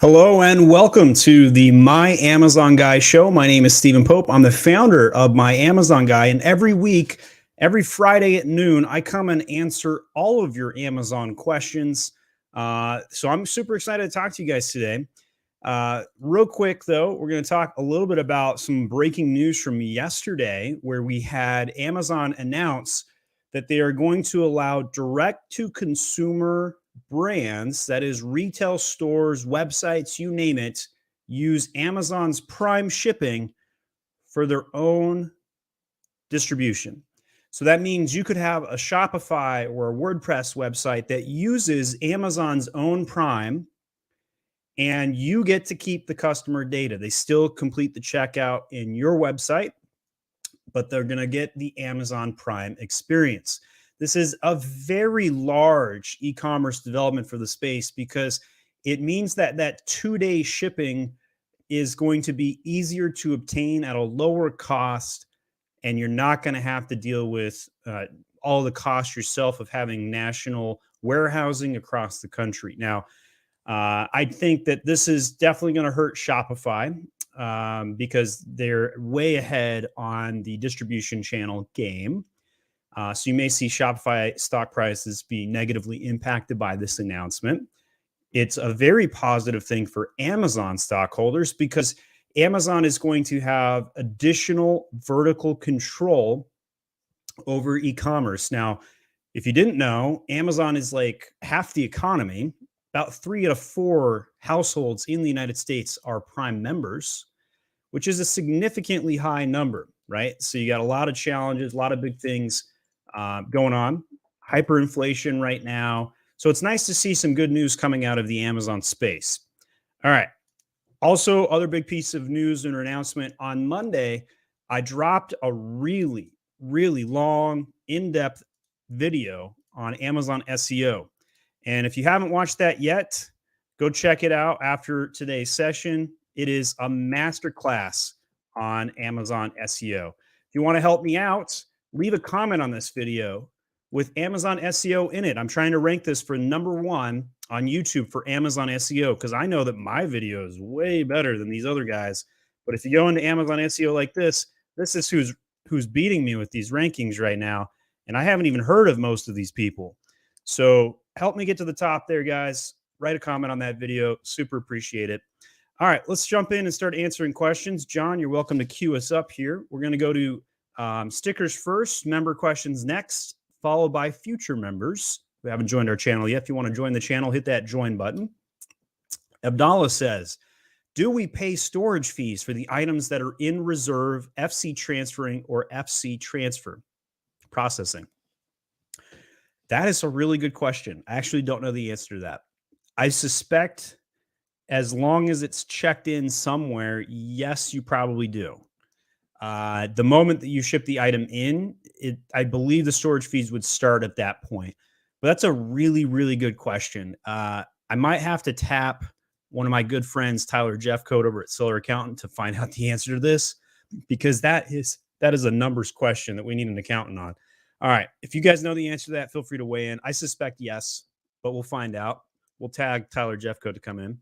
Hello and welcome to the My Amazon Guy show. My name is Stephen Pope. I'm the founder of My Amazon Guy, and every week, every Friday at noon, I come and answer all of your Amazon questions. So I'm super excited to talk to you guys today. Real quick, though, we're going to talk a little bit about some breaking news from yesterday, where we had Amazon announce that they are going to allow direct-to-consumer brands, that is retail stores, websites, you name it, use Amazon's Prime shipping for their own distribution. So that means you could have a Shopify or a WordPress website that uses Amazon's own Prime, and you get to keep the customer data. They still complete the checkout in your website, but they're going to get the Amazon Prime experience. This is a very large e-commerce development for the space because it means that that 2-day shipping is going to be easier to obtain at a lower cost, and you're not going to have to deal with all the costs yourself of having national warehousing across the country. Now, I think that this is definitely going to hurt Shopify because they're way ahead on the distribution channel game. So you may see Shopify stock prices be negatively impacted by this announcement. It's a very positive thing for Amazon stockholders because Amazon is going to have additional vertical control over e-commerce. Now, if you didn't know, Amazon is like half the economy. About 3 out of 4 households in the United States are Prime members, which is a significantly high number, right? So you got a lot of challenges, a lot of big things going on, hyperinflation right now. So it's nice to see some good news coming out of the Amazon space. All right. Also, other big piece of news and announcement on Monday, I dropped a really, really long, in-depth video on Amazon SEO. And if you haven't watched that yet, go check it out after today's session. It is a master class on Amazon SEO. If you want to help me out, leave a comment on this video with Amazon SEO in it. I'm trying to rank this for #1 on YouTube for Amazon SEO because I know that my video is way better than these other guys. But if you go into Amazon SEO like this is who's beating me with these rankings right now. And I haven't even heard of most of these people. So help me get to the top there, guys. Write a comment on that video. Super appreciate it. All right, let's jump in and start answering questions. John, you're welcome to queue us up here. We're going to go to stickers first, member questions next, followed by future members who haven't joined our channel yet. If you want to join the channel, hit that join button. Abdallah says, do we pay storage fees for the items that are in reserve, FC transferring, or FC transfer processing? That is a really good question. I actually don't know the answer to that. I suspect as long as it's checked in somewhere, yes, you probably do. The moment that you ship the item in, I believe the storage fees would start at that point. But that's a really, really good question. I might have to tap one of my good friends, Tyler Jeffcoat over at Seller Accountant, to find out the answer to this, because that is a numbers question that we need an accountant on. All right. If you guys know the answer to that, feel free to weigh in. I suspect yes, but we'll find out. We'll tag Tyler Jeffcoat to come in.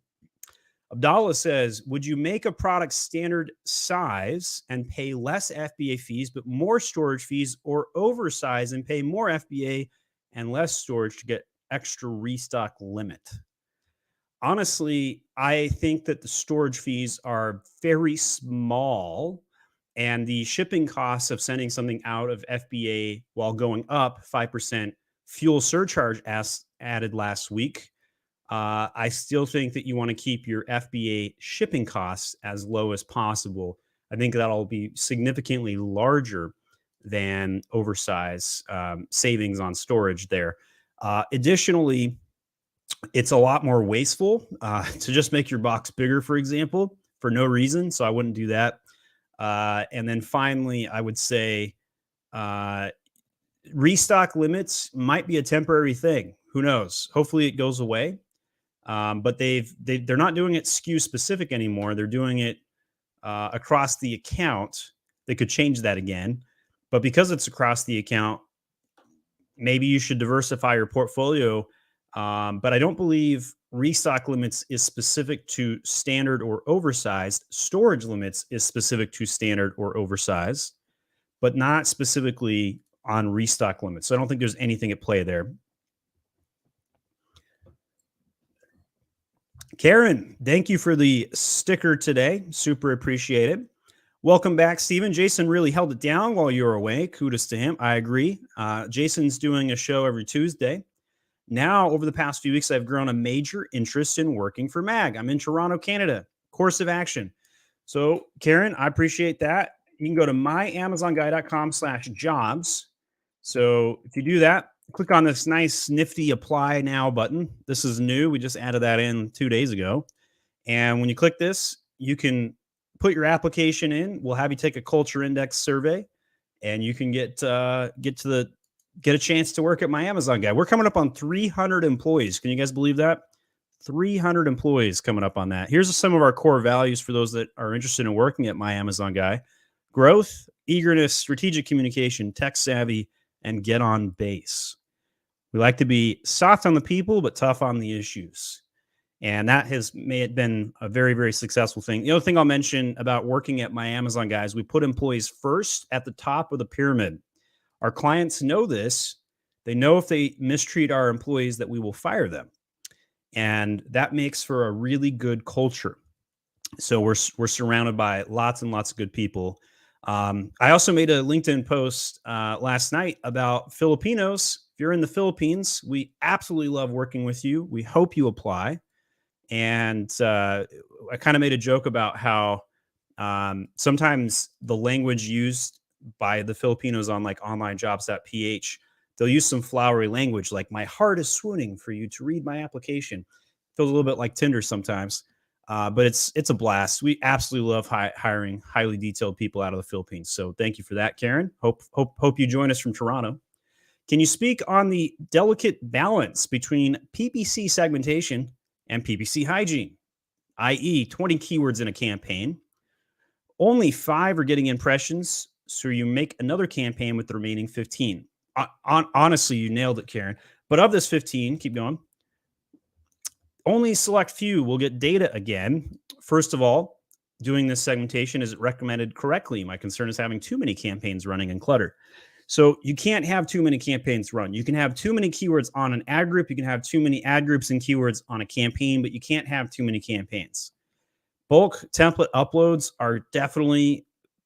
Abdallah says, would you make a product standard size and pay less FBA fees, but more storage fees, or oversize and pay more FBA and less storage to get extra restock limit? Honestly, I think that the storage fees are very small, and the shipping costs of sending something out of FBA while going up 5% fuel surcharge added last week. I still think that you want to keep your FBA shipping costs as low as possible. I think that'll be significantly larger than oversize savings on storage there. Additionally, it's a lot more wasteful to just make your box bigger, for example, for no reason. So I wouldn't do that. And then finally, I would say restock limits might be a temporary thing. Who knows? Hopefully it goes away. But they're not doing it SKU specific anymore. They're doing it across the account. They could change that again. But because it's across the account, maybe you should diversify your portfolio But I don't believe restock limits is specific to standard or oversized. Storage limits is specific to standard or oversized, but not specifically on restock limits. So I don't think there's anything at play there. Karen, thank you for the sticker today. Super appreciated. Welcome back, Stephen. Jason really held it down while you were away. Kudos to him. I agree. Jason's doing a show every Tuesday. Now, over the past few weeks, I've grown a major interest in working for MAG. I'm in Toronto, Canada. Course of action. So, Karen, I appreciate that. You can go to myamazonguy.com/jobs. So if you do that, click on this nice nifty apply now button. This is new. We just added that in 2 days ago. And when you click this, you can put your application in. We'll have you take a culture index survey, and you can get a chance to work at My Amazon Guy. We're coming up on 300 employees. Can you guys believe that? 300 employees coming up on that. Here's some of our core values for those that are interested in working at My Amazon Guy: growth, eagerness, strategic communication, tech savvy, and get on base. We like to be soft on the people, but tough on the issues. And that has been a very, very successful thing. The other thing I'll mention about working at My Amazon Guys, we put employees first at the top of the pyramid. Our clients know this. They know if they mistreat our employees that we will fire them. And that makes for a really good culture. So we're surrounded by lots and lots of good people. I also made a LinkedIn post last night about Filipinos. If you're in the Philippines, we absolutely love working with you. We hope you apply. And I kind of made a joke about how sometimes the language used by the Filipinos on like onlinejobs.ph, they'll use some flowery language like, my heart is swooning for you to read my application. Feels a little bit like Tinder sometimes. But it's a blast. We absolutely love hiring highly detailed people out of the Philippines. So thank you for that, Karen. Hope you join us from Toronto. Can you speak on the delicate balance between PPC segmentation and PPC hygiene, i.e. 20 keywords in a campaign? Only 5 are getting impressions, so you make another campaign with the remaining 15. Honestly, you nailed it, Karen. But of this 15, keep going, only select few will get data again. First of all, doing this segmentation, is it recommended correctly? My concern is having too many campaigns running and clutter. So you can't have too many campaigns run. You can have too many keywords on an ad group. You can have too many ad groups and keywords on a campaign, but you can't have too many campaigns. Bulk template uploads are definitely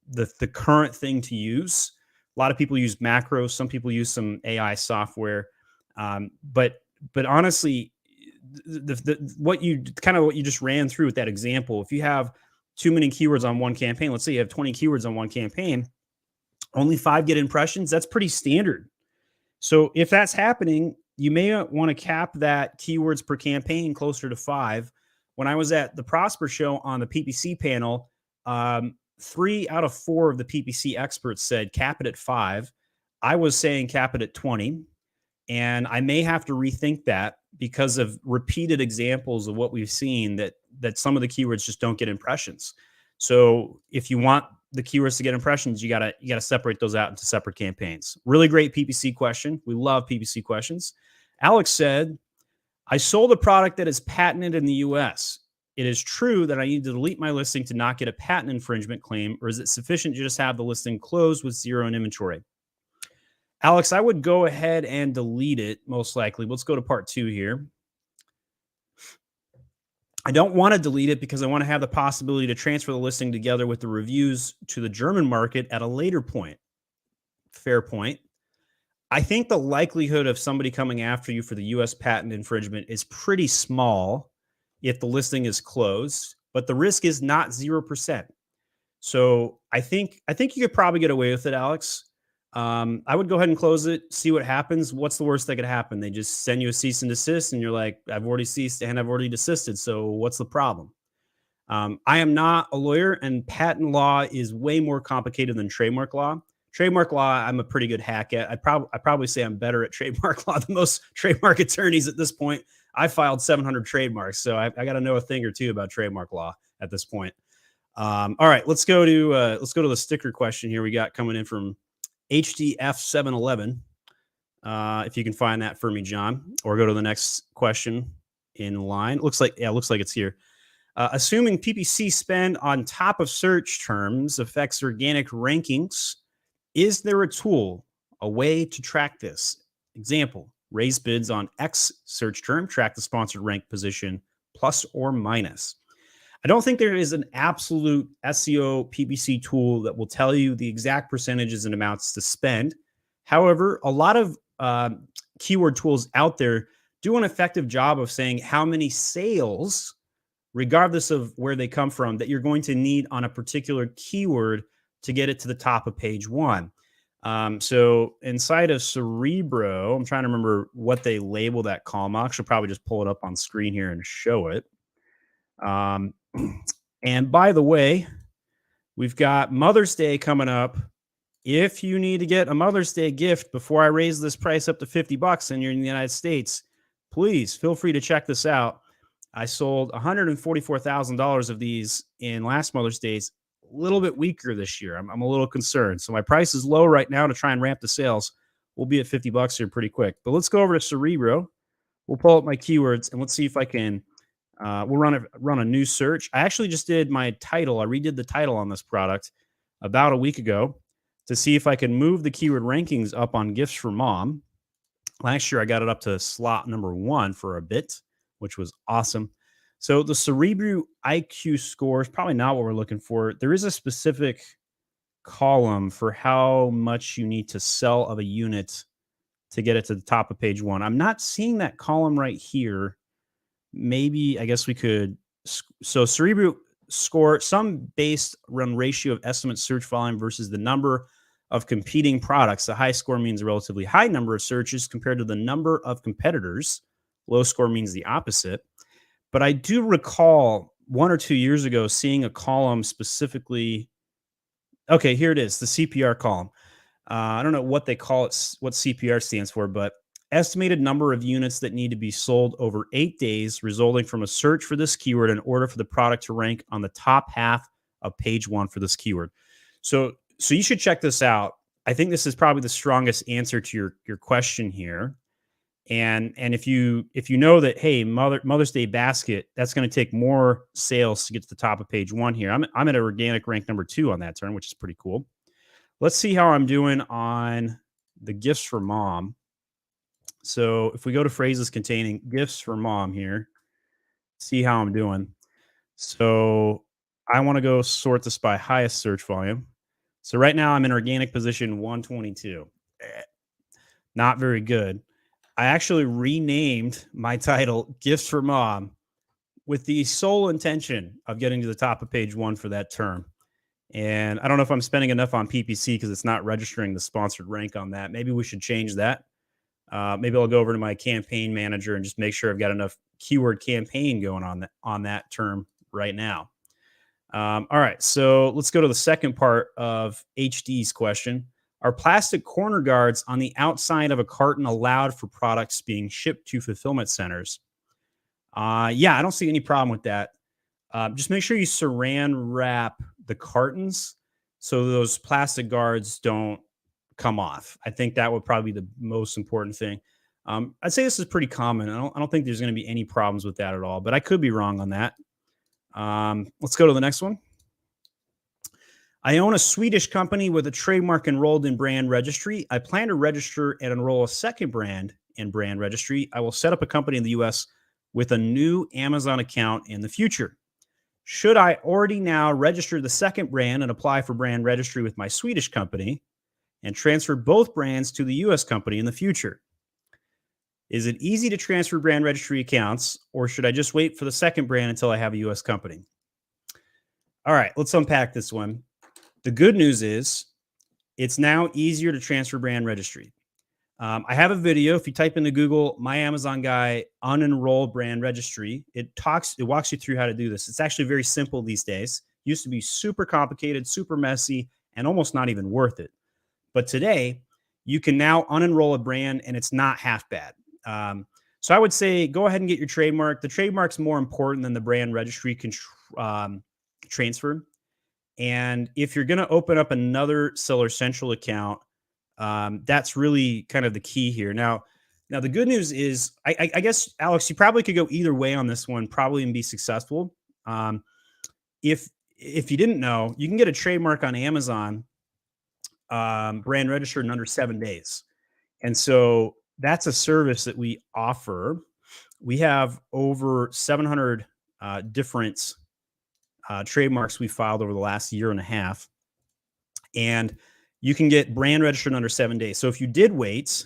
the current thing to use. A lot of people use macros. Some people use some AI software. But honestly, what you just ran through with that example, if you have too many keywords on one campaign, let's say you have 20 keywords on one campaign, only 5 get impressions, that's pretty standard. So if that's happening, you may want to cap that keywords per campaign closer to 5. When I was at the Prosper show on the PPC panel, 3 out of 4 of the PPC experts said cap it at 5. I was saying cap it at 20. And I may have to rethink that because of repeated examples of what we've seen that some of the keywords just don't get impressions. So if you want the keywords to get impressions, you gotta separate those out into separate campaigns. Really great PPC question. We love PPC questions. Alex said, I sold a product that is patented in the US. It is true that I need to delete my listing to not get a patent infringement claim, or is it sufficient to just have the listing closed with 0 in inventory? Alex, I would go ahead and delete it, most likely. Let's go to part 2 here. I don't want to delete it because I want to have the possibility to transfer the listing together with the reviews to the German market at a later point. Fair point. I think the likelihood of somebody coming after you for the US patent infringement is pretty small if the listing is closed, but the risk is not 0%. So I think you could probably get away with it, Alex. I would go ahead and close it, see what happens. What's the worst that could happen? They just send you a cease and desist, and you're like, I've already ceased and I've already desisted. So what's the problem? I am not a lawyer, and patent law is way more complicated than trademark law. Trademark law, I'm a pretty good hack at. I probably say I'm better at trademark law than most trademark attorneys at this point. I filed 700 trademarks, so I got to know a thing or two about trademark law at this point. All right, let's go to the sticker question here we got coming in from HDF711. If you can find that for me, John, or go to the next question in line. Looks like it's here. Assuming PPC spend on top of search terms affects organic rankings, is there a tool, a way to track this? Example, raise bids on X search term, track the sponsored rank position, plus or minus. I don't think there is an absolute SEO PPC tool that will tell you the exact percentages and amounts to spend. However, a lot of keyword tools out there do an effective job of saying how many sales, regardless of where they come from, that you're going to need on a particular keyword to get it to the top of page one. So inside of Cerebro, I'm trying to remember what they label that column. I'll actually probably just pull it up on screen here and show it. And by the way, we've got Mother's Day coming up. If you need to get a Mother's Day gift before I raise this price up to $50 and you're in the United States, please feel free to check this out. I sold $144,000 of these in last Mother's Day's. A little bit weaker this year. I'm a little concerned. So my price is low right now to try and ramp the sales. We'll be at $50 here pretty quick. But let's go over to Cerebro. We'll pull up my keywords and let's see if I can. We'll run a new search. I actually just did my title. I redid the title on this product about a week ago to see if I can move the keyword rankings up on gifts for mom. Last year, I got it up to slot number 1 for a bit, which was awesome. So the Cerebro IQ score is probably not what we're looking for. There is a specific column for how much you need to sell of a unit to get it to the top of page 1. I'm not seeing that column right here. Maybe, I guess we could. So Cerebro score, some based on ratio of estimate search volume versus the number of competing products. The high score means a relatively high number of searches compared to the number of competitors. Low score means the opposite. But I do recall 1 or 2 years ago seeing a column specifically. Okay, here it is, the CPR column. I don't know what they call it, what CPR stands for, but estimated number of units that need to be sold over 8 days, resulting from a search for this keyword in order for the product to rank on the top half of page 1 for this keyword. So you should check this out. I think this is probably the strongest answer to your question here. And if you know that, hey, Mother's Day basket, that's going to take more sales to get to the top of page 1 here. I'm at organic rank number 2 on that term, which is pretty cool. Let's see how I'm doing on the gifts for mom. So if we go to phrases containing gifts for mom here, see how I'm doing. So I want to go sort this by highest search volume. So right now I'm in organic position 122. Not very good. I actually renamed my title Gifts for Mom with the sole intention of getting to the top of page 1 for that term. And I don't know if I'm spending enough on PPC because it's not registering the sponsored rank on that. Maybe we should change that. Maybe I'll go over to my campaign manager and just make sure I've got enough keyword campaign going on that term right now. All right, so let's go to the second part of HD's question. Are plastic corner guards on the outside of a carton allowed for products being shipped to fulfillment centers? Yeah, I don't see any problem with that. Just make sure you saran wrap the cartons so those plastic guards don't come off. I think that would probably be the most important thing. I'd say this is pretty common. I don't think there's going to be any problems with that at all, but I could be wrong on that. Let's go to the next one. I own a Swedish company with a trademark enrolled in Brand Registry. I plan to register and enroll a second brand in Brand Registry. I will set up a company in the US with a new Amazon account in the future. Should I already now register the second brand and apply for Brand Registry with my Swedish company and transfer both brands to the US company in the future? Is it easy to transfer Brand Registry accounts, or should I just wait for the second brand until I have a US company? All right, let's unpack this one. The good news is it's now easier to transfer Brand Registry. I have a video. If you type into Google, my Amazon guy, unenroll Brand Registry, it walks you through how to do this. It's actually very simple these days. It used to be super complicated, super messy, and almost not even worth it. But today, you can now unenroll a brand, and it's not half bad. So I would say go ahead and get your trademark. The trademark's more important than the Brand Registry transfer. And if you're going to open up another Seller Central account, That's really kind of the key here. Now the good news is, I guess, Alex, you probably could go either way on this one, probably, and be successful. Um, if you didn't know, you can get a trademark on Amazon, brand registered in under 7 days. And so that's a service that we offer. We have over 700 different trademarks we filed over the last year and a half. And you can get brand registered in under 7 days. So if you did wait,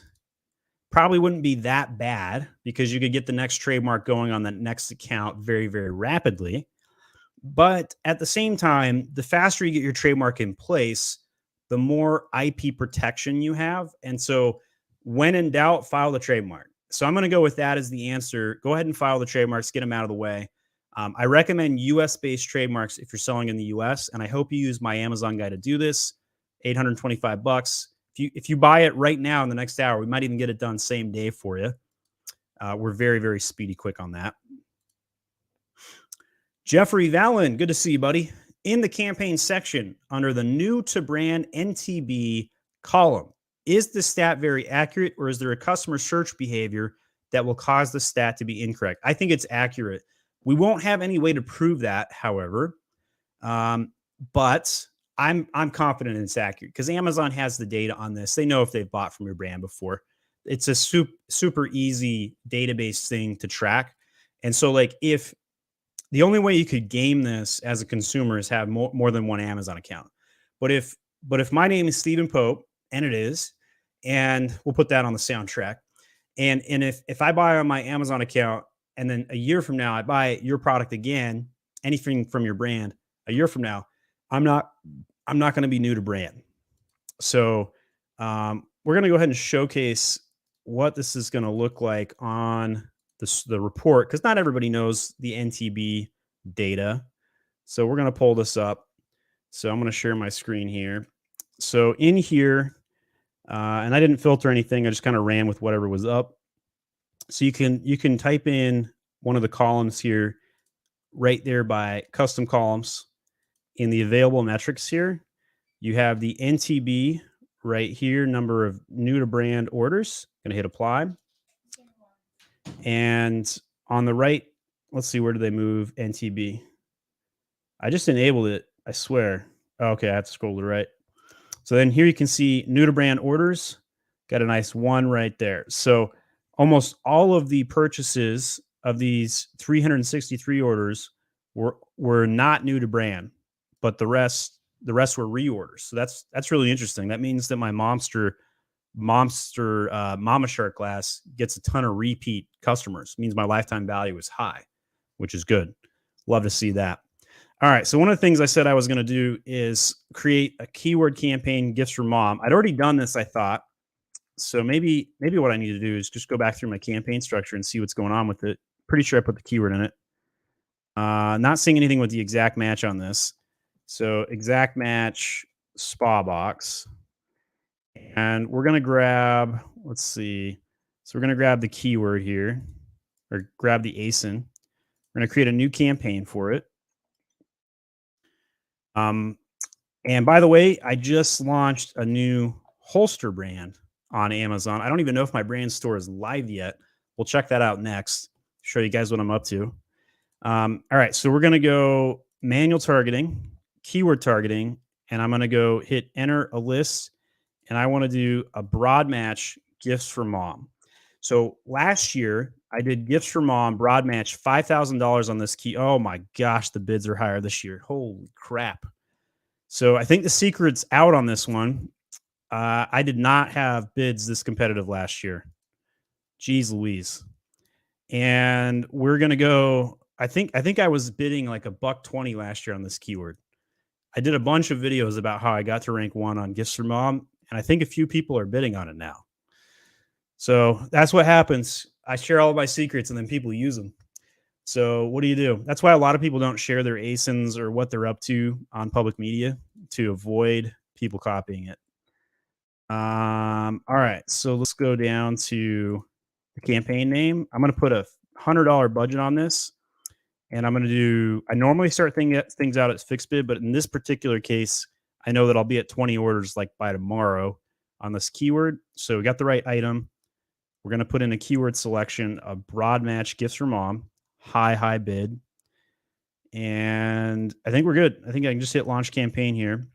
probably wouldn't be that bad, because you could get the next trademark going on that next account very, very rapidly. But at the same time, the faster you get your trademark in place, the more IP protection you have. And so when in doubt, file the trademark. So I'm going to go with that as the answer. Go ahead and file the trademarks, get them out of the way. I recommend US-based trademarks if you're selling in the US, and I hope you use my Amazon guide to do this. $825. If you buy it right now in the next hour, we might even get it done same day for you. We're very, very speedy quick on that. Jeffrey Vallon, good to see you, buddy. In the campaign section under the new to brand NTB column, is the stat very accurate, or is there a customer search behavior that will cause the stat to be incorrect? I think it's accurate. We won't have any way to prove that, however, but I'm confident it's accurate because Amazon has the data on this. They know if they've bought from your brand before. It's a super easy database thing to track. And so, like, if the only way you could game this as a consumer is have more than one Amazon account. But if my name is Stephen Pope, and it is, and we'll put that on the soundtrack, and if I buy on my Amazon account, and then a year from now I buy your product again, anything from your brand, a year from now, I'm not going to be new to brand. So we're going to go ahead and showcase what this is going to look like on the report, because not everybody knows the NTB data. So we're going to pull this up. So I'm going to share my screen here. So in here, and I didn't filter anything. I just kind of ran with whatever was up. So you can type in one of the columns here right there by custom columns. In the available metrics here, you have the NTB right here, number of new to brand orders. Going to hit apply. And on the right, let's see, where do they move NTB? I just enabled it, I swear. Oh, okay, I have to scroll to the right. So then here you can see new to brand orders. Got a nice 1 right there. So almost all of the purchases of these 363 orders were not new to brand, but the rest were reorders. So that's really interesting. That means that my Mama Shark class gets a ton of repeat customers. It means my lifetime value is high, which is good. Love to see that. All right. So one of the things I said I was going to do is create a keyword campaign, gifts for mom. I'd already done this, I thought. So maybe what I need to do is just go back through my campaign structure and see what's going on with it. Pretty sure I put the keyword in it. Not seeing anything with the exact match on this. So exact match spa box. And we're going to grab, let's see. So we're going to grab the keyword here, or grab the ASIN. We're going to create a new campaign for it. And by the way, I just launched a new holster brand on Amazon. I don't even know if my brand store is live yet. We'll check that out next. Show you guys what I'm up to. All right. So we're going to go manual targeting, keyword targeting, and I'm going to go hit enter a list. And I want to do a broad match gifts for mom. So last year I did gifts for mom, broad match, $5,000 on this key. Oh my gosh, the bids are higher this year. Holy crap. So I think the secret's out on this one. I did not have bids this competitive last year. Jeez Louise. And we're going to go, I think I was bidding like $120 last year on this keyword. I did a bunch of videos about how I got to rank 1 on gifts for mom. And I think a few people are bidding on it now. So that's what happens. I share all of my secrets and then people use them. So what do? That's why a lot of people don't share their ASINs or what they're up to on public media, to avoid people copying it. All right. So let's go down to the campaign name. I'm going to put a $100 budget on this. And I'm going to do, I normally start things out at fixed bid, but in this particular case, I know that I'll be at 20 orders like by tomorrow. on this keyword. So we got the right item. We're going to put in a keyword selection of broad match gifts for mom, high bid. And I think we're good. I think I can just hit launch campaign here.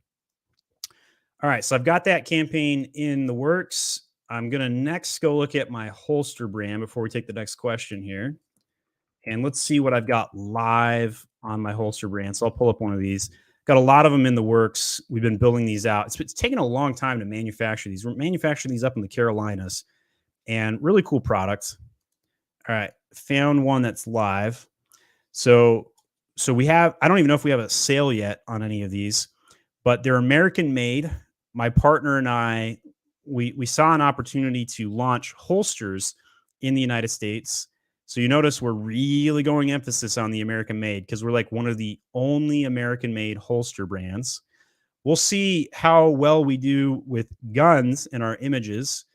All right, so I've got that campaign in the works. I'm going to next go look at my holster brand before we take the next question here. And let's see what I've got live on my holster brand. So I'll pull up one of these. Got a lot of them in the works. We've been building these out. It's taken a long time to manufacture these. We're manufacturing these up in the Carolinas, and really cool products. All right, found one that's live. So we have, I don't even know if we have a sale yet on any of these, but they're American made. My partner and I, we saw an opportunity to launch holsters in the United States. So you notice we're really going emphasis on the American made because we're like one of the only American made holster brands. We'll see how well we do with guns in our images.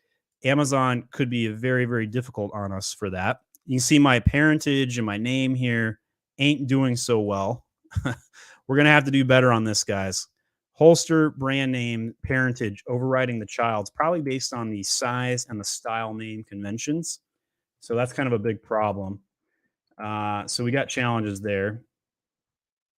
Amazon could be very, very difficult on us for that. You can see my parentage and my name here ain't doing so well. We're going to have to do better on this, guys. Holster, brand name, parentage, overriding the child's, probably based on the size and the style name conventions. So that's kind of a big problem. So we got challenges there.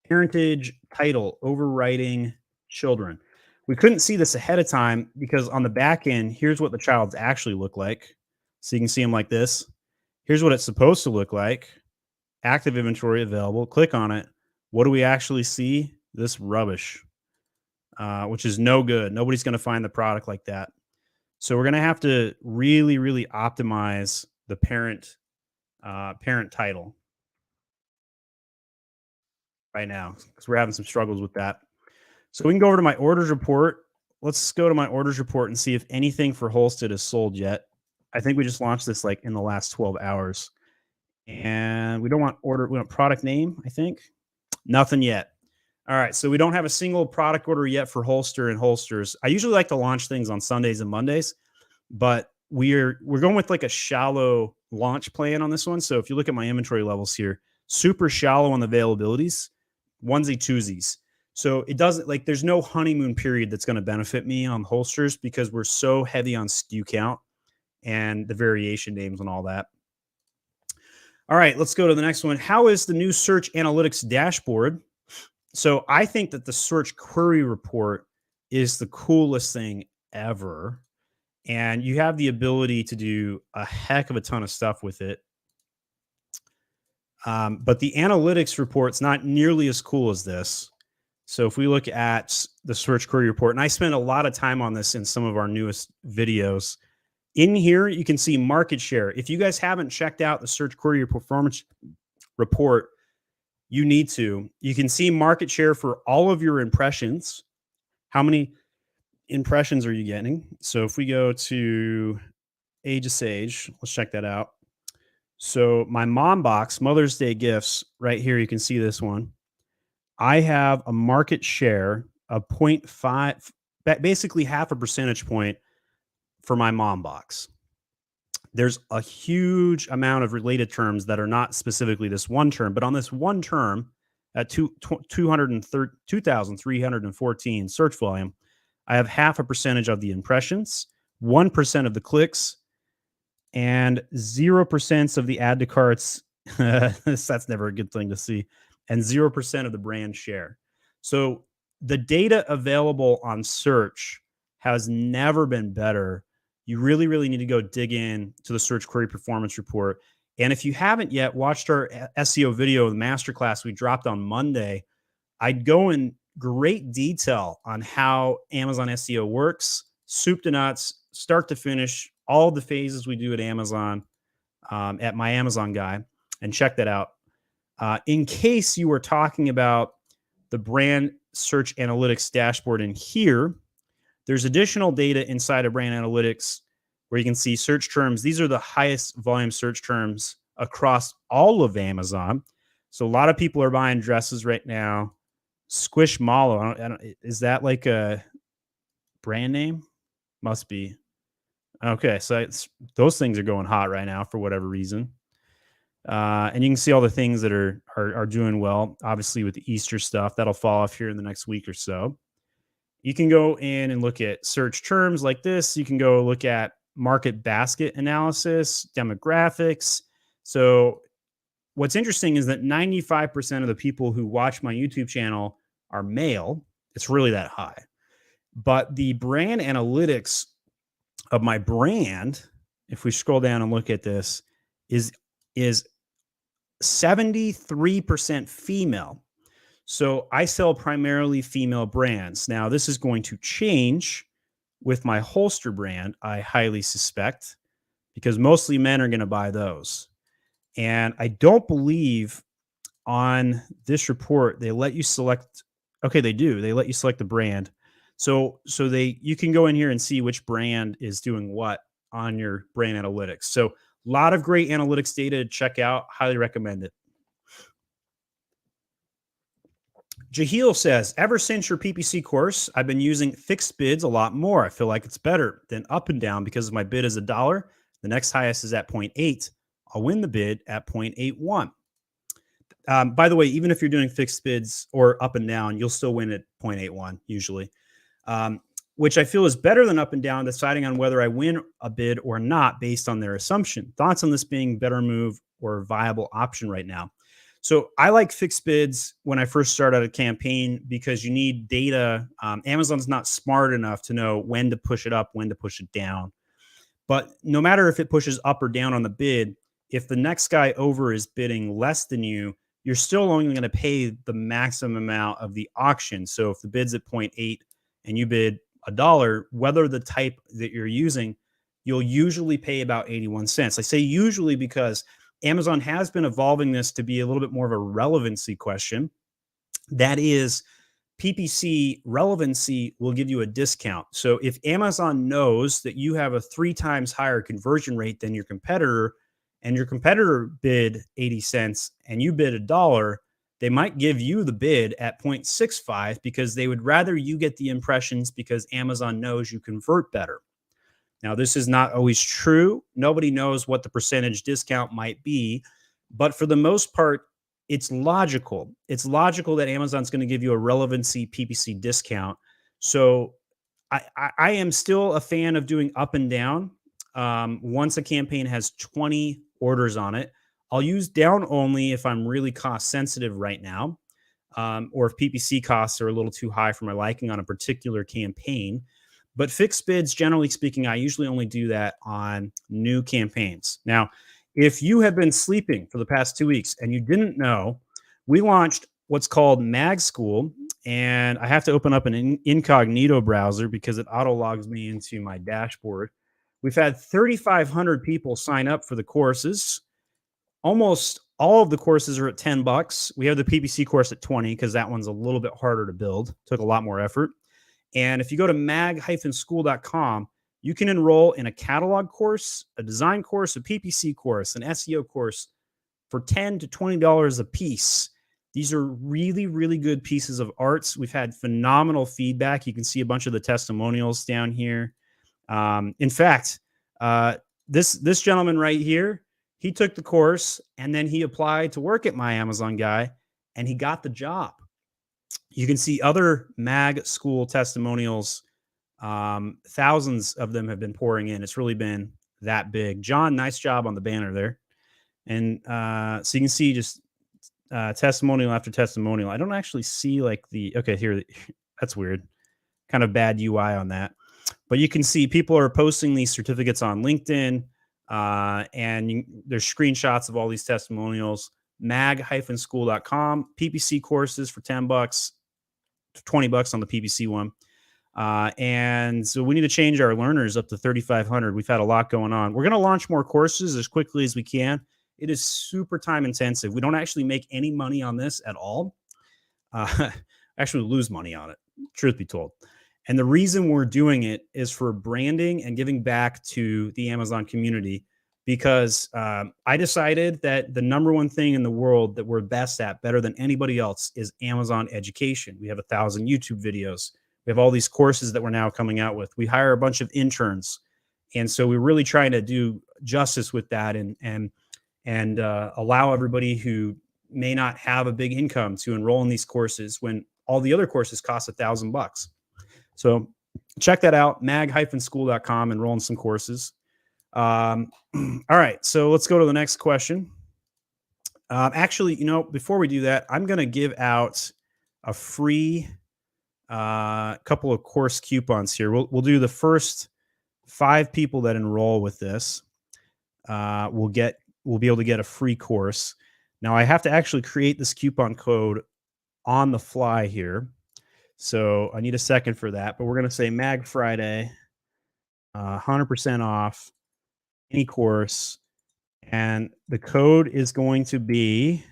Parentage, title, overriding children. We couldn't see this ahead of time because on the back end, here's what the child's actually look like. So you can see them like this. Here's what it's supposed to look like. Active inventory available. Click on it. What do we actually see? This rubbish, which is no good. Nobody's going to find the product like that. So we're going to have to really, really optimize the parent title right now because we're having some struggles with that. So we can go over to my orders report. Let's go to my orders report and see if anything for Holstead is sold yet. I think we just launched this like in the last 12 hours. And we don't want order, we want product name, I think. Nothing yet. All right, so we don't have a single product order yet for holster and holsters. I usually like to launch things on Sundays and Mondays, but we're going with like a shallow launch plan on this one. So if you look at my inventory levels here, super shallow on the availabilities, onesie twosies. So it doesn't like there's no honeymoon period that's going to benefit me on holsters because we're so heavy on SKU count and the variation names and all that. All right, let's go to the next one. How is the new search analytics dashboard? So I think that the search query report is the coolest thing ever. And you have the ability to do a heck of a ton of stuff with it. But the analytics report's not nearly as cool as this. So if we look at the search query report, and I spent a lot of time on this in some of our newest videos, in here, you can see market share. If you guys haven't checked out the search query performance report, you need to. You can see market share for all of your impressions. How many impressions are you getting? So if we go to Age of Sage, let's check that out. So my mom box, Mother's Day gifts, right here, you can see this one. I have a market share of 0.5, basically half a percentage point for my mom box. There's a huge amount of related terms that are not specifically this one term, but on this one term at 2,314 search volume, I have half a percentage of the impressions, 1% of the clicks, and 0% of the add to carts. That's never a good thing to see. And 0% of the brand share. So the data available on search has never been better. You really, really need to go dig in to the search query performance report. And if you haven't yet watched our SEO video, the masterclass we dropped on Monday, I'd go in great detail on how Amazon SEO works, soup to nuts, start to finish, all the phases we do at Amazon, at My Amazon Guy, and check that out. In case you were talking about the brand search analytics dashboard in here, there's additional data inside of brand analytics where you can see search terms. These are the highest volume search terms across all of Amazon. So a lot of people are buying dresses right now. Squishmallow, is that like a brand name? Must be. Okay, so those things are going hot right now for whatever reason. And you can see all the things that are doing well, obviously with the Easter stuff. That'll fall off here in the next week or so. You can go in and look at search terms like this. You can go look at market basket analysis, demographics. So what's interesting is that 95% of the people who watch my YouTube channel are male. It's really that high. But the brand analytics of my brand, if we scroll down and look at this, is 73% female. So I sell primarily female brands. Now, this is going to change with my holster brand, I highly suspect, because mostly men are going to buy those. And I don't believe on this report they let you select. Okay, they do. They let you select the brand. So you can go in here and see which brand is doing what on your brand analytics. So a lot of great analytics data to check out. Highly recommend it. Jahil says, ever since your PPC course, I've been using fixed bids a lot more. I feel like it's better than up and down because my bid is $1. The next highest is at 0.8. I'll win the bid at 0.81. By the way, even if you're doing fixed bids or up and down, you'll still win at 0.81 usually, which I feel is better than up and down, deciding on whether I win a bid or not based on their assumption. Thoughts on this being better move or viable option right now? So I like fixed bids when I first start out a campaign because you need data. Amazon's not smart enough to know when to push it up, when to push it down. But no matter if it pushes up or down on the bid, if the next guy over is bidding less than you, you're still only going to pay the maximum amount of the auction. So if the bid's at 0.8 and you bid $1, whether the type that you're using, you'll usually pay about 81 cents. I say usually because Amazon has been evolving this to be a little bit more of a relevancy question. That is, PPC relevancy will give you a discount. So if Amazon knows that you have a 3 times higher conversion rate than your competitor, and your competitor bid 80 cents and you bid $1, they might give you the bid at 0.65 because they would rather you get the impressions because Amazon knows you convert better. Now, this is not always true. Nobody knows what the percentage discount might be, but for the most part, it's logical. It's logical that Amazon's going to give you a relevancy PPC discount. So I am still a fan of doing up and down. Once a campaign has 20 orders on it, I'll use down only if I'm really cost sensitive right now, or if PPC costs are a little too high for my liking on a particular campaign. But fixed bids, generally speaking, I usually only do that on new campaigns. Now, if you have been sleeping for the past 2 weeks and you didn't know, we launched what's called MAG School, and I have to open up an incognito browser because it auto logs me into my dashboard. We've had 3,500 people sign up for the courses. Almost all of the courses are at $10. We have the PPC course at 20 because that one's a little bit harder to build. Took a lot more effort. And if you go to mag-school.com, you can enroll in a catalog course, a design course, a PPC course, an SEO course for $10 to $20 a piece. These are really, really good pieces of arts. We've had phenomenal feedback. You can see a bunch of the testimonials down here. In fact, this gentleman right here, he took the course and then he applied to work at My Amazon Guy and he got the job. You can see other MAG School testimonials. Thousands of them have been pouring in. It's really been that big. John, nice job on the banner there. And so you can see just testimonial after testimonial. I don't actually see like okay, here, that's weird. Kind of bad UI on that. But you can see people are posting these certificates on LinkedIn, and there's screenshots of all these testimonials. mag-school.com, PPC courses for $10, $20 on the PPC one. And so we need to change our learners up to 3,500. We've had a lot going on. We're going to launch more courses as quickly as we can. It is super time intensive. We don't actually make any money on this at all. Actually lose money on it, truth be told. And the reason we're doing it is for branding and giving back to the Amazon community, because I decided that the number one thing in the world that we're best at, better than anybody else, is Amazon education. We have 1,000 YouTube videos. We have all these courses that we're now coming out with. We hire a bunch of interns. And so we're really trying to do justice with that and allow everybody who may not have a big income to enroll in these courses when all the other courses cost $1,000. So check that out, mag-school.com, enroll in some courses. All right, so let's go to the next question. Actually, before we do that, I'm going to give out a free couple of course coupons here. We'll do the first 5 people that enroll with this. We'll be able to get a free course. Now I have to actually create this coupon code on the fly here, so I need a second for that. But we're going to say Mag Friday, 100% off any course, and the code is going to be.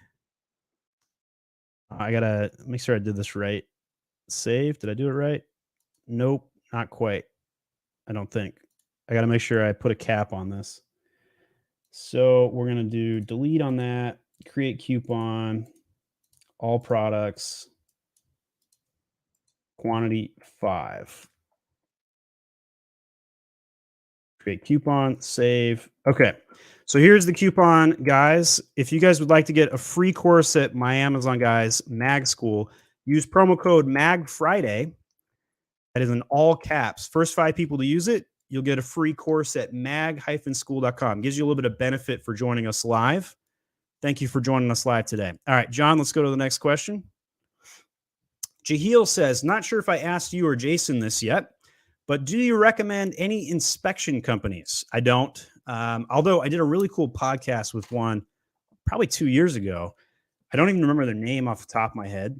I gotta make sure I did this right. Save. Did I do it right? Nope, not quite. I don't think. I got to make sure I put a cap on this. So we're going to do delete on that, create coupon, all products, quantity 5. Create coupon, save. Okay. So here's the coupon, guys. If you guys would like to get a free course at My Amazon Guys Mag School, use promo code MAGFriday. That is in all caps. First 5 people to use it, you'll get a free course at mag-school.com. Gives you a little bit of benefit for joining us live. Thank you for joining us live today. All right, John, let's go to the next question. Jaheel says, not sure if I asked you or Jason this yet, but do you recommend any inspection companies? I don't. Although I did a really cool podcast with one probably 2 years ago. I don't even remember their name off the top of my head.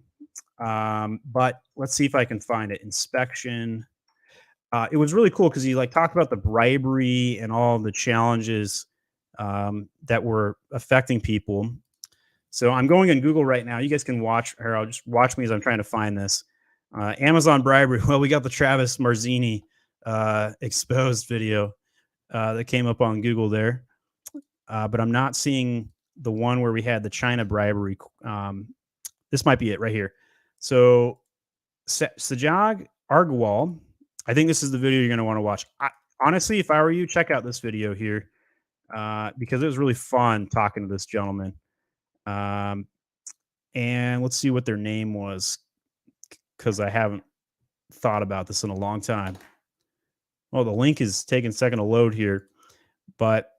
But let's see if I can find it. Inspection. It was really cool because he talked about the bribery and all the challenges that were affecting people. So I'm going in Google right now. You guys can watch, or I'll just watch me as I'm trying to find this. Amazon bribery. Well, we got the Travis Marzini exposed video that came up on Google there. But I'm not seeing the one where we had the China bribery. This might be it right here. So Sajag Argwal, I think this is the video you're going to want to watch. Honestly, if I were you, check out this video here because it was really fun talking to this gentleman. And let's see what their name was because I haven't thought about this in a long time. Well, the link is taking a second to load here, but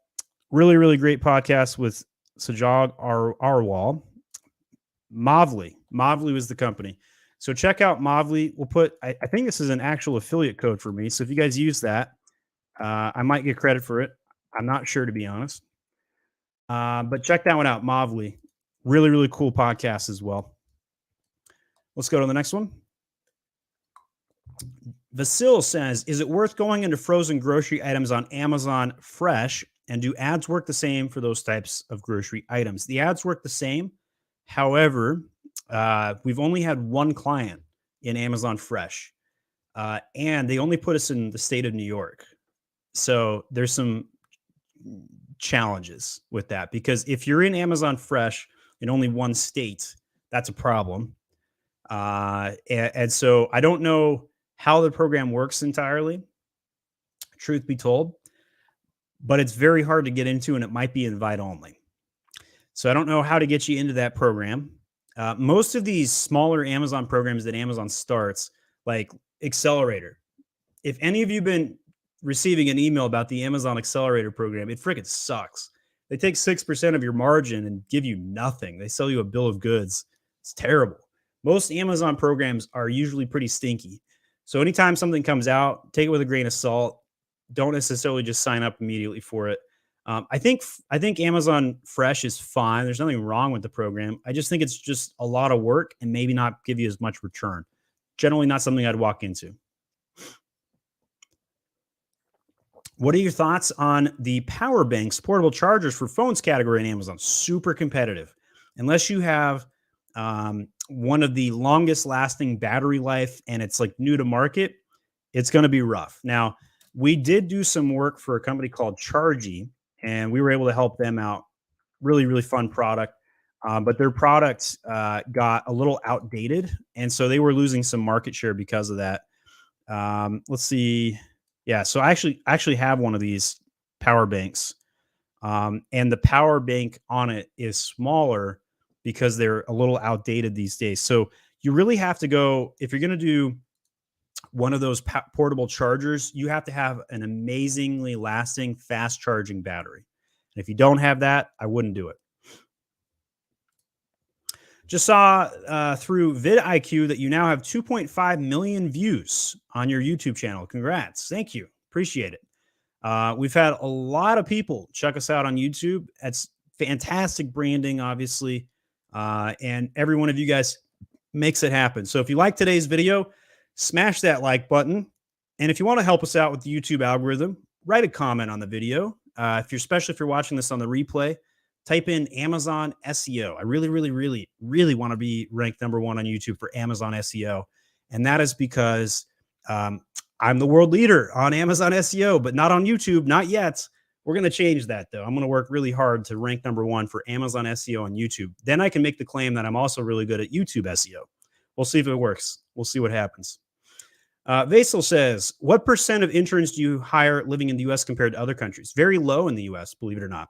really, really great podcast with Sajag Arwal. Mavli was the company. So check out Mavli. We'll put, I think this is an actual affiliate code for me. So if you guys use that, I might get credit for it. I'm not sure, to be honest. But check that one out, Mavli. Really, really cool podcast as well. Let's go to the next one. Vasil says, is it worth going into frozen grocery items on Amazon Fresh? And do ads work the same for those types of grocery items? The ads work the same. However, we've only had one client in Amazon Fresh, and they only put us in the state of New York. So there's some challenges with that because if you're in Amazon Fresh in only one state, that's a problem. And so I don't know how the program works entirely, truth be told, but it's very hard to get into and it might be invite only. So I don't know how to get you into that program. Most of these smaller Amazon programs that Amazon starts, like Accelerator, if any of you have been receiving an email about the Amazon Accelerator program, it freaking sucks. They take 6% of your margin and give you nothing. They sell you a bill of goods. It's terrible. Most Amazon programs are usually pretty stinky. So anytime something comes out, take it with a grain of salt. Don't necessarily just sign up immediately for it. I think Amazon Fresh is fine. There's nothing wrong with the program. I just think it's just a lot of work and maybe not give you as much return. Generally not something I'd walk into. What are your thoughts on the power banks, portable chargers for phones category in Amazon? Super competitive. Unless you have one of the longest lasting battery life and it's like new to market, it's going to be rough. Now, we did do some work for a company called Chargy, and we were able to help them out. Really, really fun product. But their products got a little outdated, and so they were losing some market share because of that. Let's see. Yeah, so I actually have one of these power banks, and the power bank on it is smaller because they're a little outdated these days. So you really have to go, if you're going to do one of those portable chargers, you have to have an amazingly lasting, fast charging battery. And if you don't have that, I wouldn't do it. Just saw through vidIQ that you now have 2.5 million views on your YouTube channel. Congrats. Thank you. Appreciate it. We've had a lot of people check us out on YouTube. That's fantastic branding, obviously. And every one of you guys makes it happen. So if you like today's video, smash that like button. And if you want to help us out with the YouTube algorithm, write a comment on the video. Especially if you're watching this on the replay, type in Amazon SEO. I really want to be ranked #1 on YouTube for Amazon SEO. And that is because I'm the world leader on Amazon SEO, but not on YouTube, not yet. We're going to change that, though. I'm going to work really hard to rank #1 for Amazon SEO on YouTube. Then I can make the claim that I'm also really good at YouTube SEO. We'll see if it works. We'll see what happens. Vaisal says, what % of interns do you hire living in the U.S. compared to other countries? Very low in the U.S., believe it or not.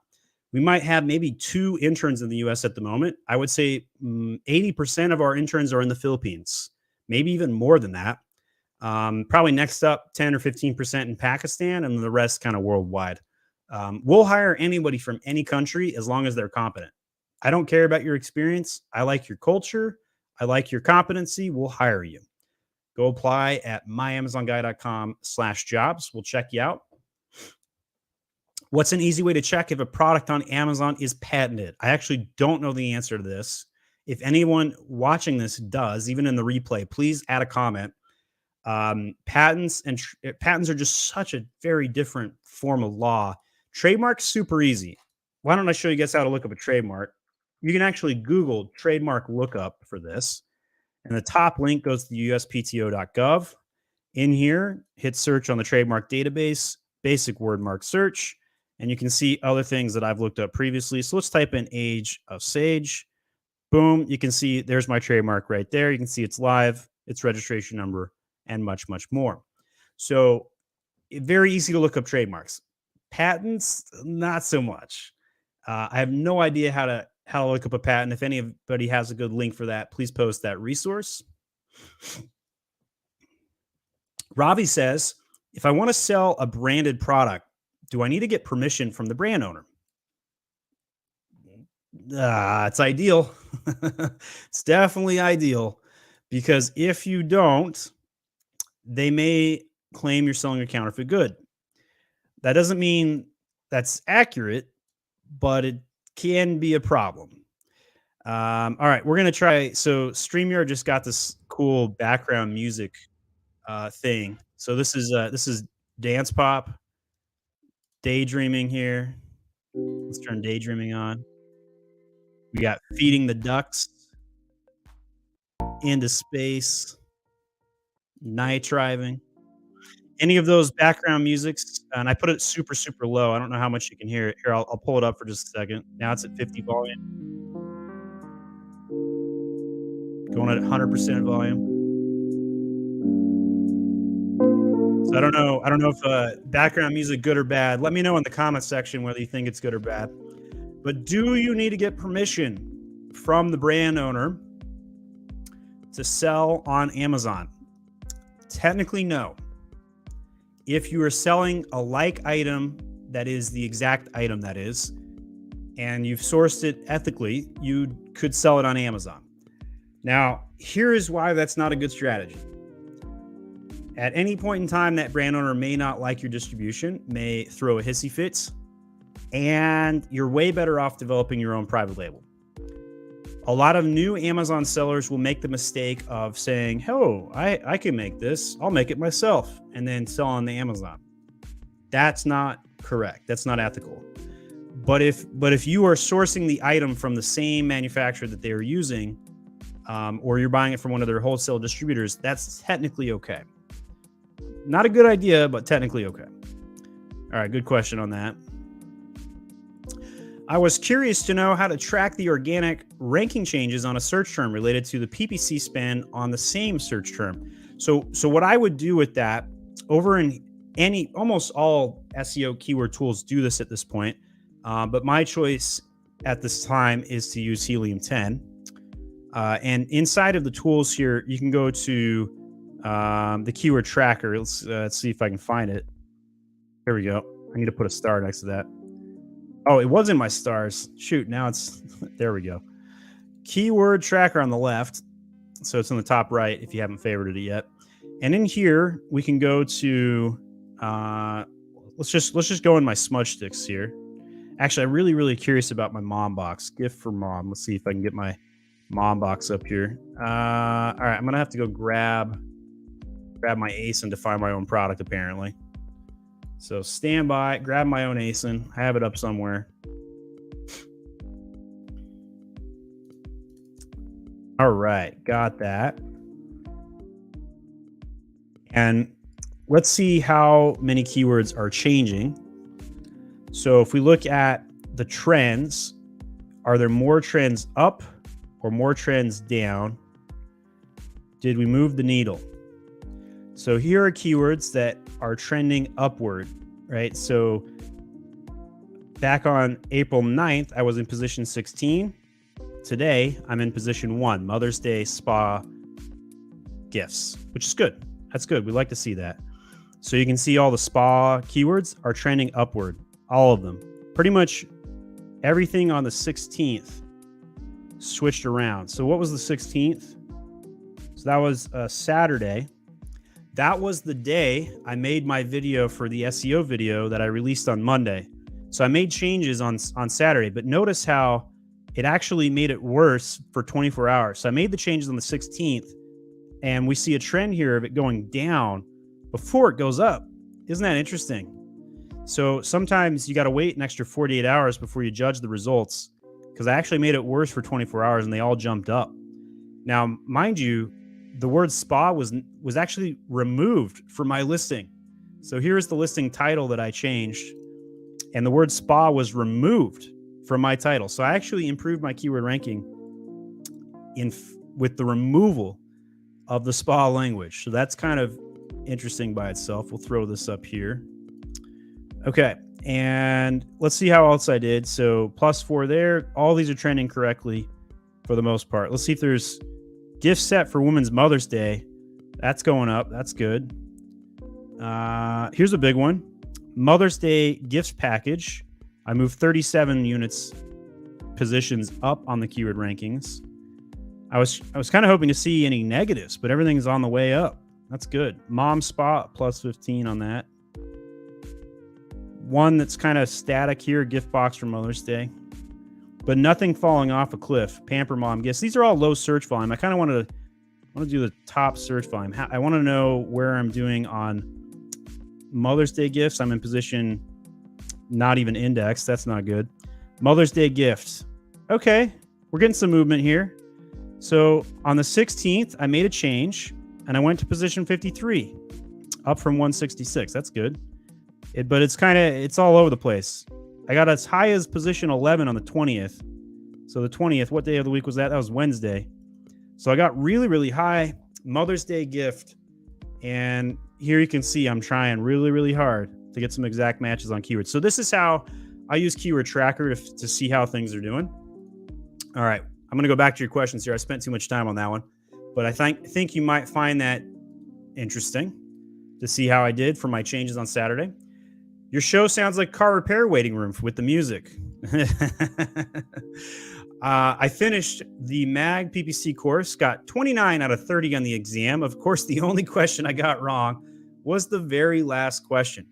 We might have maybe 2 interns in the U.S. at the moment. I would say 80% of our interns are in the Philippines, maybe even more than that. Probably next up, 10 or 15% in Pakistan, and the rest kind of worldwide. We'll hire anybody from any country as long as they're competent. I don't care about your experience. I like your culture. I like your competency. We'll hire you. Go apply at myamazonguy.com/jobs. We'll check you out. What's an easy way to check if a product on Amazon is patented? I actually don't know the answer to this. If anyone watching this does, even in the replay, please add a comment. Patents are just such a very different form of law. Trademark's super easy. Why don't I show you guys how to look up a trademark? You can actually Google trademark lookup for this. And the top link goes to uspto.gov. In here, hit search on the trademark database, basic word mark search, and you can see other things that I've looked up previously. So let's type in age of sage. Boom. You can see there's my trademark right there. You can see it's live, its registration number, and much, much more. So very easy to look up trademarks. Patents, not so much. I have no idea how to look up a patent. If anybody has a good link for that, please post that resource. Ravi says, if I want to sell a branded product, do I need to get permission from the brand owner? It's ideal. It's definitely ideal, because if you don't, they may claim you're selling a counterfeit good. That doesn't mean that's accurate, but it can be a problem. All right, we're going to try. So StreamYard just got this cool background music thing. So this is dance pop, daydreaming here. Let's turn daydreaming on. We got feeding the ducks, into space, night driving. Any of those background musics, and I put it super, super low. I don't know how much you can hear it. Here, I'll pull it up for just a second. Now it's at 50 volume. Going at 100% volume. So I don't know if background music good or bad. Let me know in the comment section whether you think it's good or bad. But do you need to get permission from the brand owner to sell on Amazon? Technically, no. If you are selling a like item that is the exact item that is, and you've sourced it ethically, you could sell it on Amazon. Now, here is why that's not a good strategy. At any point in time, that brand owner may not like your distribution, may throw a hissy fit, and you're way better off developing your own private label. A lot of new Amazon sellers will make the mistake of saying, oh, I can make this. I'll make it myself, and then sell on the Amazon. That's not correct. That's not ethical. But if you are sourcing the item from the same manufacturer that they are using, or you're buying it from one of their wholesale distributors, that's technically okay. Not a good idea, but technically okay. All right, good question on that. I was curious to know how to track the organic ranking changes on a search term related to the PPC spend on the same search term. So what I would do with that, over in almost all SEO keyword tools do this at this point, but my choice at this time is to use Helium 10. And inside of the tools here, you can go to The keyword tracker. Let's see if I can find it. Here we go. I need to put a star next to that. Oh, it was in my stars. Shoot, now it's, there we go. Keyword tracker on the left. So it's in the top right if you haven't favorited it yet. And in here, we can go to, let's just go in my smudge sticks here. Actually, I'm really curious about my mom box. Gift for mom. Let's see if I can get my mom box up here. All right, I'm going to have to go grab my ASIN to find my own product, apparently. So stand by, grab my own ASIN. I have it up somewhere. All right, got that. And let's see how many keywords are changing. So if we look at the trends, are there more trends up or more trends down? Did we move the needle? So here are keywords that are trending upward, right? So back on April 9th, I was in position 16. Today, I'm in position 1, Mother's Day spa gifts, which is good. That's good. We like to see that. So you can see all the spa keywords are trending upward, all of them. Pretty much everything on the 16th switched around. So what was the 16th? So that was Saturday. That was the day I made my video for the SEO video that I released on Monday. So I made changes on Saturday, but notice how it actually made it worse for 24 hours. So I made the changes on the 16th, and we see a trend here of it going down before it goes up. Isn't that interesting? So sometimes you got to wait an extra 48 hours before you judge the results, because I actually made it worse for 24 hours and they all jumped up. Now, mind you, the word spa was actually removed from my listing. So here's the listing title that I changed, and the word spa was removed from my title. So I actually improved my keyword ranking with the removal of the spa language. So that's kind of interesting by itself. We'll throw this up here. Okay, and let's see how else I did. So +4 there. All these are trending correctly for the most part. Let's see if there's gift set for Women's Mother's Day. That's going up. That's good. Here's a big one. Mother's Day gifts package. I moved 37 units positions up on the keyword rankings. I was kind of hoping to see any negatives, but everything's on the way up. That's good. Mom spa +15 on that. One that's kind of static here, gift box for Mother's Day, but nothing falling off a cliff. Pamper Mom gifts. These are all low search volume. I kind of want to do the top search volume. I want to know where I'm doing on Mother's Day gifts. I'm in position not even indexed. That's not good. Mother's Day gifts. Okay, we're getting some movement here. So on the 16th, I made a change and I went to position 53, up from 166. That's good. But it's all over the place. I got as high as position 11 on the 20th. So the 20th, what day of the week was that? That was Wednesday. So I got really high Mother's Day gift. And here you can see I'm trying really hard to get some exact matches on keywords. So this is how I use Keyword Tracker to see how things are doing. All right, I'm going to go back to your questions here. I spent too much time on that one, but I think you might find that interesting to see how I did for my changes on Saturday. Your show sounds like car repair waiting room with the music. I finished the MAG PPC course, got 29 out of 30 on the exam. Of course, the only question I got wrong was the very last question,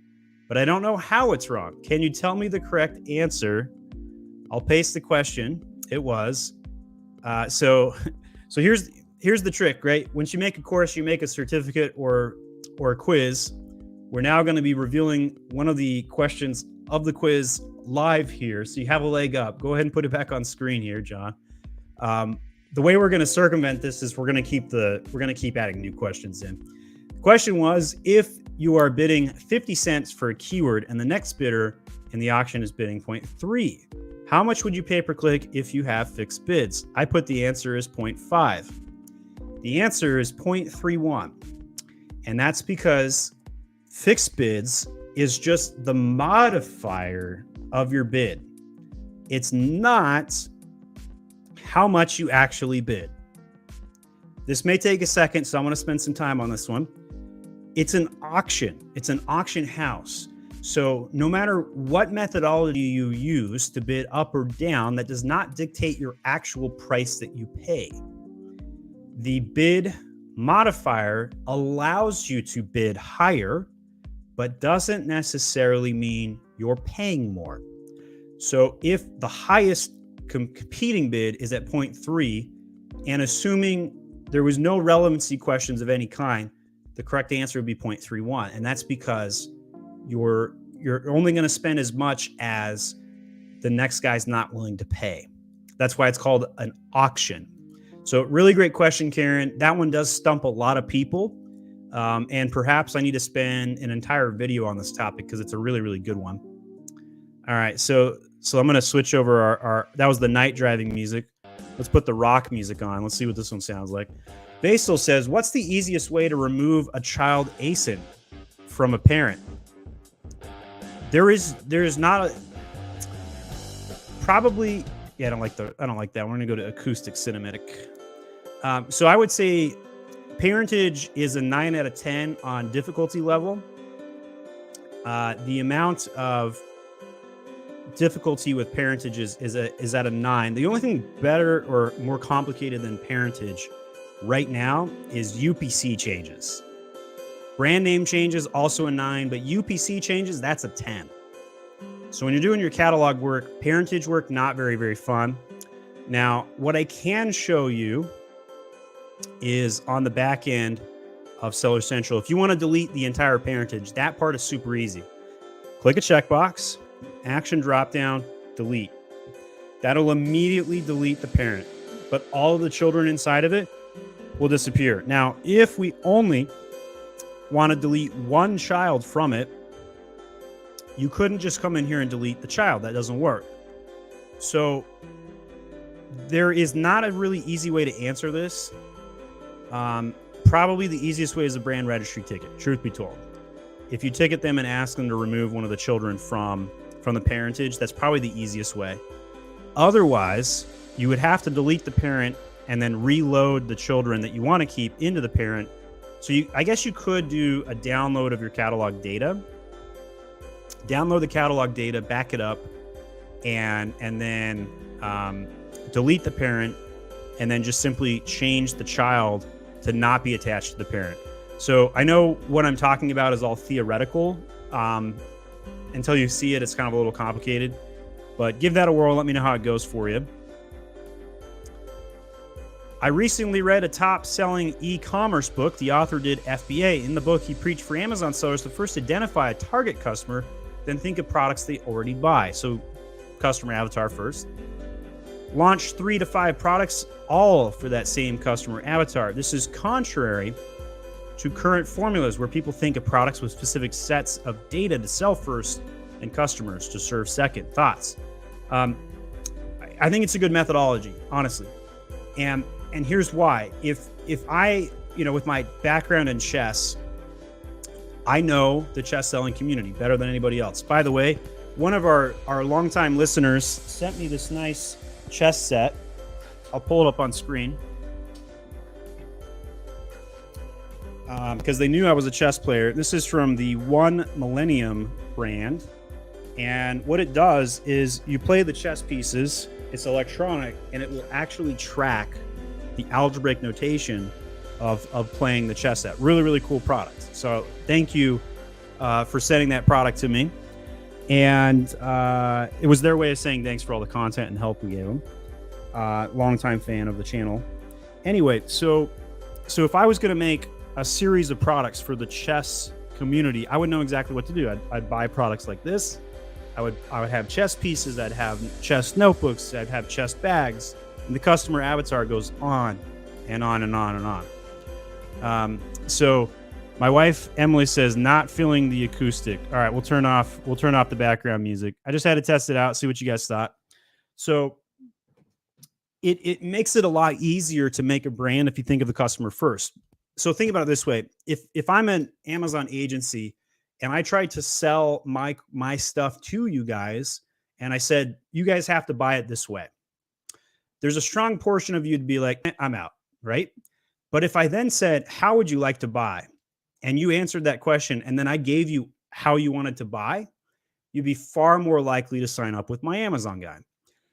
but I don't know how it's wrong. Can you tell me the correct answer? I'll paste the question. It was, so here's the trick, right? Once you make a course, you make a certificate or a quiz. We're now going to be revealing one of the questions of the quiz live here, so you have a leg up. Go ahead and put it back on screen here, John. The way we're going to circumvent this is we're going to keep adding new questions in. The question was, if you are bidding 50 cents for a keyword and the next bidder in the auction is bidding 0.3, how much would you pay per click if you have fixed bids? I put the answer is 0.5. The answer is 0.31, and that's because fixed bids is just the modifier of your bid. It's not how much you actually bid. This may take a second, so I'm going to spend some time on this one. It's an auction. It's an auction house. So no matter what methodology you use to bid up or down, that does not dictate your actual price that you pay. The bid modifier allows you to bid higher, but doesn't necessarily mean you're paying more. So if the highest competing bid is at 0.3, and assuming there was no relevancy questions of any kind, the correct answer would be 0.31. And that's because you're only going to spend as much as the next guy's not willing to pay. That's why it's called an auction. So really great question, Karen. That one does stump a lot of people. And perhaps I need to spend an entire video on this topic because it's a really, really good one. All right. So I'm going to switch over our that was the night driving music. Let's put the rock music on. Let's see what this one sounds like. Basil says, what's the easiest way to remove a child ASIN from a parent? There is not a probably. Yeah, I don't like that. We're going to go to acoustic cinematic. So I would say parentage is a 9 out of 10 on difficulty level. The amount of difficulty with parentage is at a 9. The only thing better or more complicated than parentage right now is UPC changes. Brand name changes, also a 9, but UPC changes, that's a 10. So when you're doing your catalog work, parentage work, not very, very fun. Now, what I can show you is on the back end of Seller Central. If you want to delete the entire parentage, that part is super easy. Click a checkbox, action dropdown, delete. That'll immediately delete the parent, but all of the children inside of it will disappear. Now, if we only want to delete one child from it, you couldn't just come in here and delete the child. That doesn't work. So there is not a really easy way to answer this. Probably the easiest way is a brand registry ticket, truth be told. If you ticket them and ask them to remove one of the children from the parentage, that's probably the easiest way. Otherwise, you would have to delete the parent and then reload the children that you want to keep into the parent. So I guess you could do a download of your catalog data. Download the catalog data, back it up, and then delete the parent, and then just simply change the child to not be attached to the parent. So I know what I'm talking about is all theoretical. Until you see it, it's kind of a little complicated. But give that a whirl. Let me know how it goes for you. I recently read a top-selling e-commerce book. The author did FBA. In the book, he preached for Amazon sellers to first identify a target customer, then think of products they already buy. So customer avatar first. Launch 3 to 5 products, all for that same customer avatar. This is contrary to current formulas where people think of products with specific sets of data to sell first and customers to serve second. Thoughts? I think it's a good methodology, honestly. And here's why. If I, with my background in chess, I know the chess selling community better than anybody else. By the way, one of our longtime listeners sent me this nice chess set. I'll pull it up on screen. Because they knew I was a chess player. This is from the One Millennium brand. And what it does is you play the chess pieces, it's electronic, and it will actually track the algebraic notation of playing the chess set. Really, really cool product. So thank you for sending that product to me. And it was their way of saying thanks for all the content and help we gave them. Longtime fan of the channel. Anyway, so if I was going to make a series of products for the chess community, I would know exactly what to do. I'd buy products like this. I would have chess pieces. I'd have chess notebooks. I'd have chess bags. And the customer avatar goes on and on and on and on. So my wife Emily says, not feeling the acoustic. All right, we'll turn off the background music. I just had to test it out, see what you guys thought. So it makes it a lot easier to make a brand if you think of the customer first. So think about it this way. If I'm an Amazon agency and I tried to sell my stuff to you guys, and I said, you guys have to buy it this way, there's a strong portion of you to be like, I'm out, right? But if I then said, how would you like to buy? And you answered that question, and then I gave you how you wanted to buy, you'd be far more likely to sign up with my Amazon guy.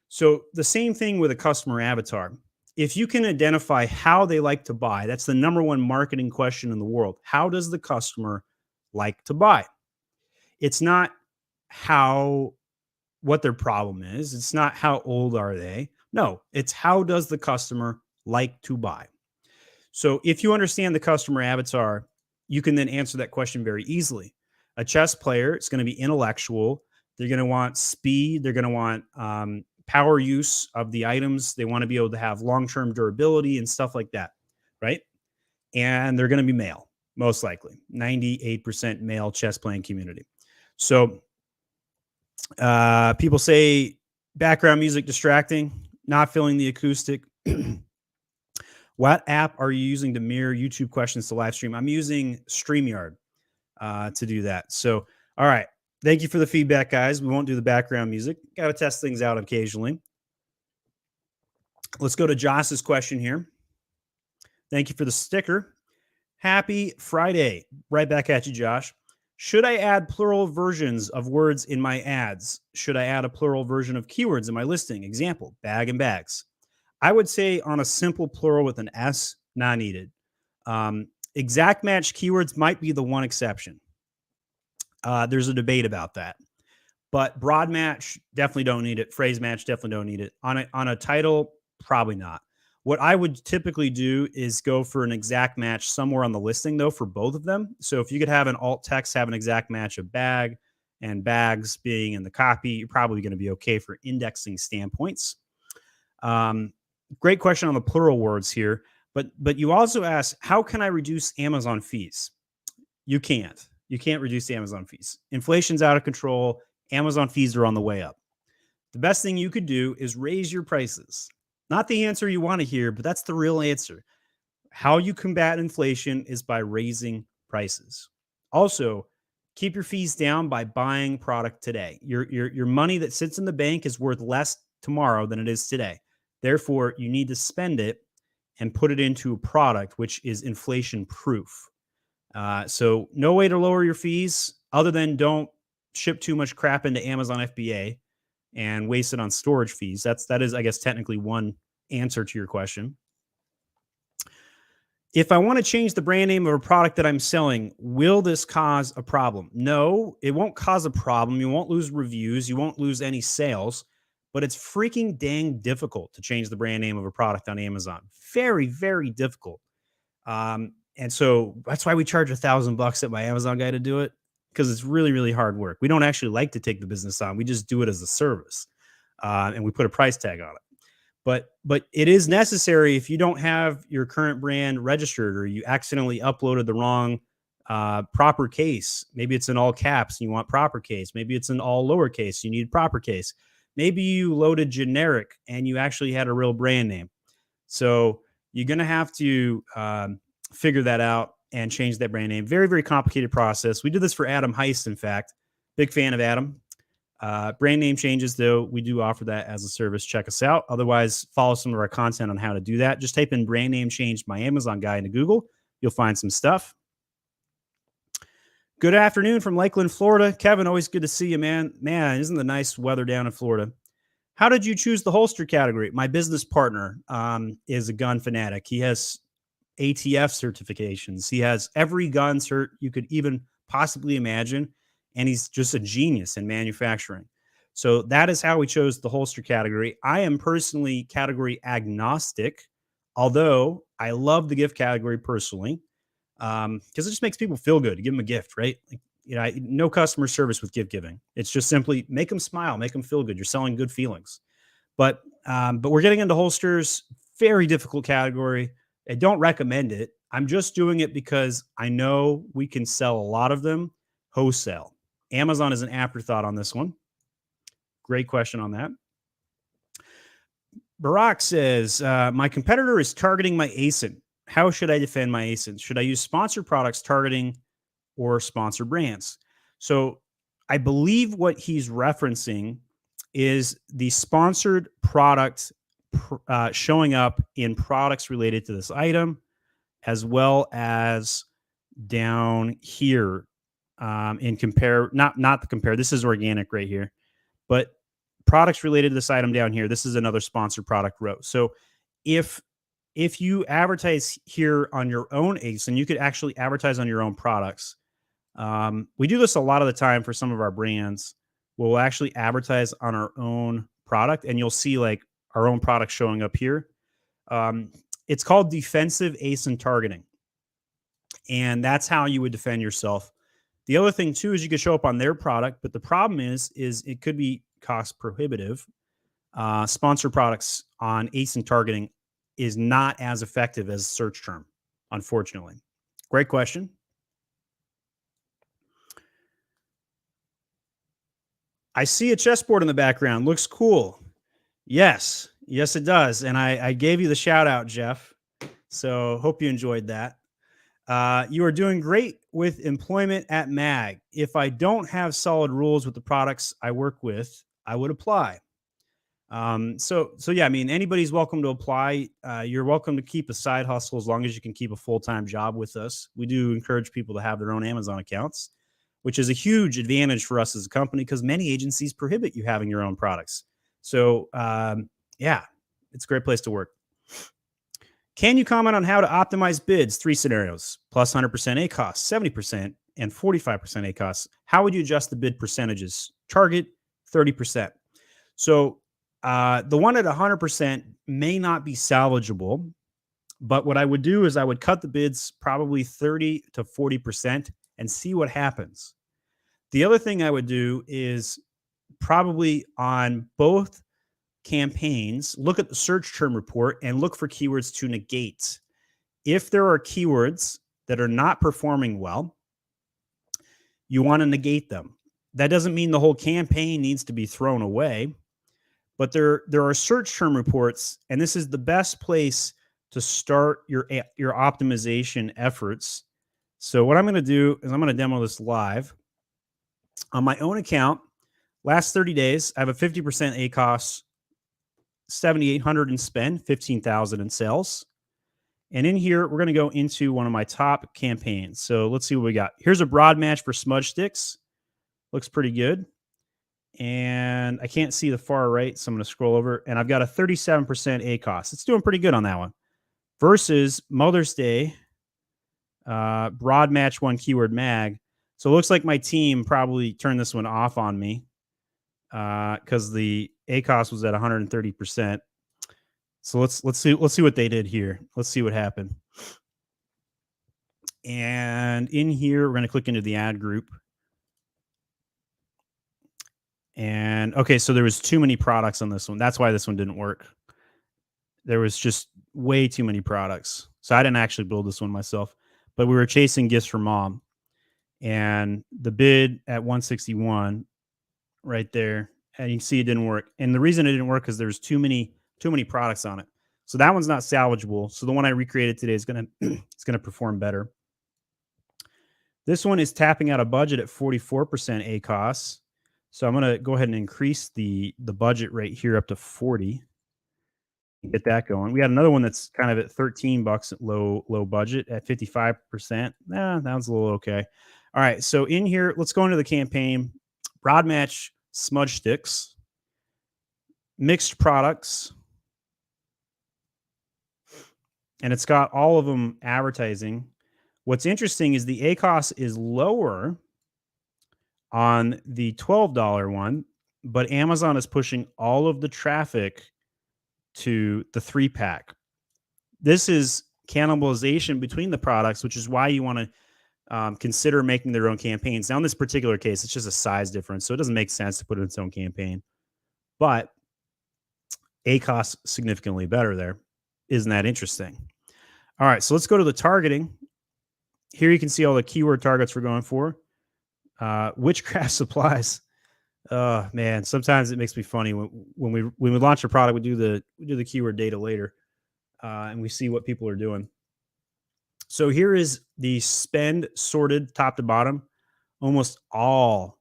So the same thing with a customer avatar. If you can identify how they like to buy, that's the number one marketing question in the world. How does the customer like to buy? It's not what their problem is. It's not how old are they. No, it's how does the customer like to buy? So if you understand the customer avatar, you can then answer that question very easily. A chess player is going to be intellectual. They're going to want speed. They're going to want power use of the items. They want to be able to have long-term durability and stuff like that, right? And they're going to be male, most likely. 98% male chess playing community. So people say background music distracting, not feeling the acoustic. What app are you using to mirror YouTube questions to live stream? I'm using StreamYard to do that. So, all right. Thank you for the feedback, guys. We won't do the background music. Got to test things out occasionally. Let's go to Josh's question here. Thank you for the sticker. Happy Friday. Right back at you, Josh. Should I add plural versions of words in my ads? Should I add a plural version of keywords in my listing? Example, bag and bags. I would say on a simple plural with an S, not needed. Exact match keywords might be the one exception. There's a debate about that. But broad match, definitely don't need it. Phrase match, definitely don't need it. On a title, probably not. What I would typically do is go for an exact match somewhere on the listing, though, for both of them. So if you could have an alt text have an exact match of bag and bags being in the copy, you're probably going to be okay for indexing standpoints. Great question on the plural words here. But you also asked, how can I reduce Amazon fees? You can't. You can't reduce the Amazon fees. Inflation's out of control. Amazon fees are on the way up. The best thing you could do is raise your prices. Not the answer you want to hear, but that's the real answer. How you combat inflation is by raising prices. Also, keep your fees down by buying product today. Your money that sits in the bank is worth less tomorrow than it is today. Therefore, you need to spend it and put it into a product which is inflation proof. So no way to lower your fees other than don't ship too much crap into Amazon FBA and waste it on storage fees. That is, I guess, technically one answer to your question. If I want to change the brand name of a product that I'm selling, will this cause a problem? No, it won't cause a problem. You won't lose reviews. You won't lose any sales. But it's freaking dang difficult to change the brand name of a product on Amazon. Very, very difficult. And so that's why we charge $1,000 at my Amazon guy to do it, because it's really, really hard work. We don't actually like to take the business on. We just do it as a service, and we put a price tag on it. But it is necessary if you don't have your current brand registered or you accidentally uploaded the wrong proper case. Maybe it's in all caps and you want proper case. Maybe it's in all lowercase. You need proper case. Maybe you loaded generic and you actually had a real brand name. So you're going to have to figure that out and change that brand name. Very, very complicated process. We did this for Adam Heist, in fact. Big fan of Adam. Brand name changes, though, we do offer that as a service. Check us out. Otherwise, follow some of our content on how to do that. Just type in brand name change my Amazon guy into Google. You'll find some stuff. Good afternoon from Lakeland, Florida. Kevin, always good to see you, man. Man, isn't the nice weather down in Florida? How did you choose the holster category? My business partner is a gun fanatic. He has ATF certifications. He has every gun cert you could even possibly imagine, and he's just a genius in manufacturing. So that is how we chose the holster category. I am personally category agnostic, although I love the gift category personally. Because it just makes people feel good to give them a gift, right? Like, no customer service with gift giving. It's just simply make them smile, make them feel good. You're selling good feelings. But we're getting into holsters, very difficult category. I don't recommend it. I'm just doing it because I know we can sell a lot of them wholesale. Amazon is an afterthought on this one. Great question on that. Barack says, my competitor is targeting my ASIN. How should I defend my ASIN? Should I use sponsored products targeting or sponsor brands? So I believe what he's referencing is the sponsored product showing up in products related to this item as well as down here in compare, not the compare. This is organic right here, but products related to this item down here. This is another sponsored product row. So if you advertise here on your own ASIN, you could actually advertise on your own products. We do this a lot of the time for some of our brands. We'll actually advertise on our own product, and you'll see like our own product showing up here. It's called defensive ASIN targeting, and that's how you would defend yourself. The other thing too is you could show up on their product, but the problem is it could be cost prohibitive. Sponsored products on ASIN targeting is not as effective as a search term, unfortunately. Great question. I see a chessboard in the background. Looks cool. Yes, it does. And I gave you the shout out, Jeff. So hope you enjoyed that. You are doing great with employment at MAG. If I don't have solid rules with the products I work with, I would apply. So yeah, I mean, anybody's welcome to apply. You're welcome to keep a side hustle as long as you can keep a full-time job with us. We do encourage people to have their own Amazon accounts, which is a huge advantage for us as a company because many agencies prohibit you having your own products. So yeah, it's a great place to work. Can you comment on how to optimize bids? 3 scenarios: plus 100% ACoS, 70%, and 45% ACoS. How would you adjust the bid percentages? Target 30%. So the one at 100% may not be salvageable, but what I would do is I would cut the bids probably 30 to 40% and see what happens. The other thing I would do is probably on both campaigns, look at the search term report and look for keywords to negate. If there are keywords that are not performing well, you want to negate them. That doesn't mean the whole campaign needs to be thrown away, but there are search term reports, and this is the best place to start your optimization efforts. So what I'm going to do is I'm going to demo this live on my own account. Last 30 days, I have a 50% ACoS, 7,800 in spend, 15,000 in sales. And in here, we're going to go into one of my top campaigns. So let's see what we got. Here's a broad match for smudge sticks. Looks pretty good. And I can't see the far right, so I'm going to scroll over. And I've got a 37% ACoS. It's doing pretty good on that one. Versus Mother's Day, broad match 1 keyword mag. So it looks like my team probably turned this one off on me because the ACoS was at 130%. So let's see what they did here. Let's see what happened. And in here, we're going to click into the ad group. And okay, so there was too many products on this one. That's why this one didn't work. There was just way too many products. So I didn't actually build this one myself, but we were chasing gifts for mom. And the bid at 161 right there, and you can see it didn't work. And the reason it didn't work is there's too many products on it. So that one's not salvageable. So the one I recreated today is gonna perform better. This one is tapping out a budget at 44% ACoS. So I'm gonna go ahead and increase the budget right here up to 40. Get that going. We got another one that's kind of at $13 at low budget at 55%. That was a little okay. All right, so in here, let's go into the campaign. Broad match smudge sticks, mixed products, and it's got all of them advertising. What's interesting is the ACoS is lower on the $12 one, but Amazon is pushing all of the traffic to the 3-pack. This is cannibalization between the products, which is why you want to consider making their own campaigns. Now, in this particular case, it's just a size difference, so it doesn't make sense to put it in its own campaign. But ACoS significantly better there. Isn't that interesting? All right, so let's go to the targeting. Here you can see all the keyword targets we're going for. Witchcraft supplies. Oh man, sometimes it makes me funny when we launch a product, we do the keyword data later, and we see what people are doing. So here is the spend sorted top to bottom. Almost all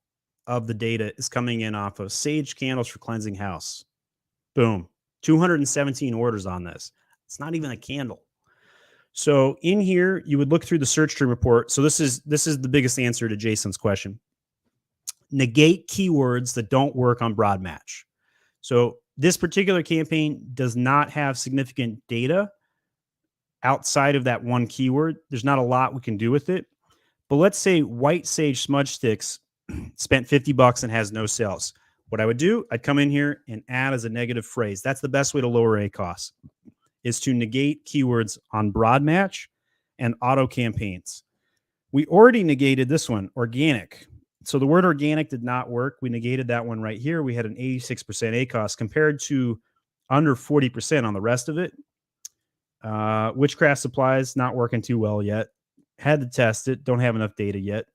of the data is coming in off of Sage candles for cleansing house. Boom, 217 orders on this. It's not even a candle. So in here, you would look through the search tree report. So this is the biggest answer to Jason's question. Negate keywords that don't work on broad match. So this particular campaign does not have significant data outside of that one keyword. There's not a lot we can do with it. But let's say white sage smudge sticks spent $50 and has no sales. What I would do, I'd come in here and add as a negative phrase. That's the best way to lower ACoS, is to negate keywords on broad match and auto campaigns. We already negated this one, organic. So the word organic did not work. We negated that one right here. We had an 86% ACoS compared to under 40% on the rest of it. Witchcraft supplies, not working too well yet. Had to test it. Don't have enough data yet.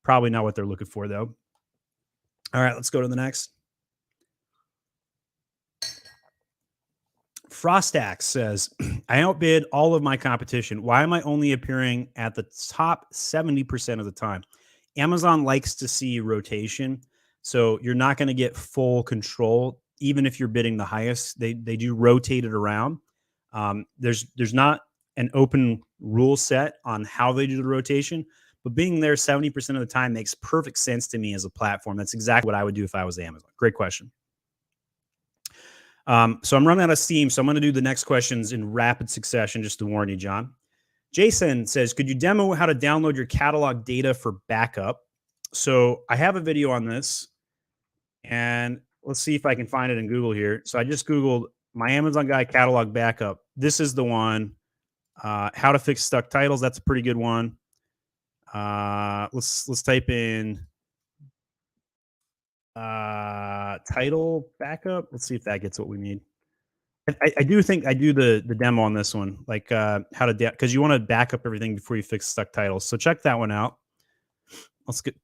Probably not what they're looking for, though. All right, let's go to the next. Frostax says, I outbid all of my competition. Why am I only appearing at the top 70% of the time? Amazon likes to see rotation. So you're not going to get full control, even if you're bidding the highest. They do rotate it around. There's not an open rule set on how they do the rotation, but being there 70% of the time makes perfect sense to me as a platform. That's exactly what I would do if I was Amazon. Great question. So I'm running out of steam, so I'm going to do the next questions in rapid succession, just to warn you, John. Jason says, could you demo how to download your catalog data for backup? So I have a video on this, and let's see if I can find it in Google here. So I just Googled my Amazon Guy catalog backup. This is the one. How to fix stuck titles. That's a pretty good one. Let's type in title backup. Let's see if that gets what we need. I do think I do the demo on this one, like how to, because you want to back up everything before you fix stuck titles. So check that one out. Let's get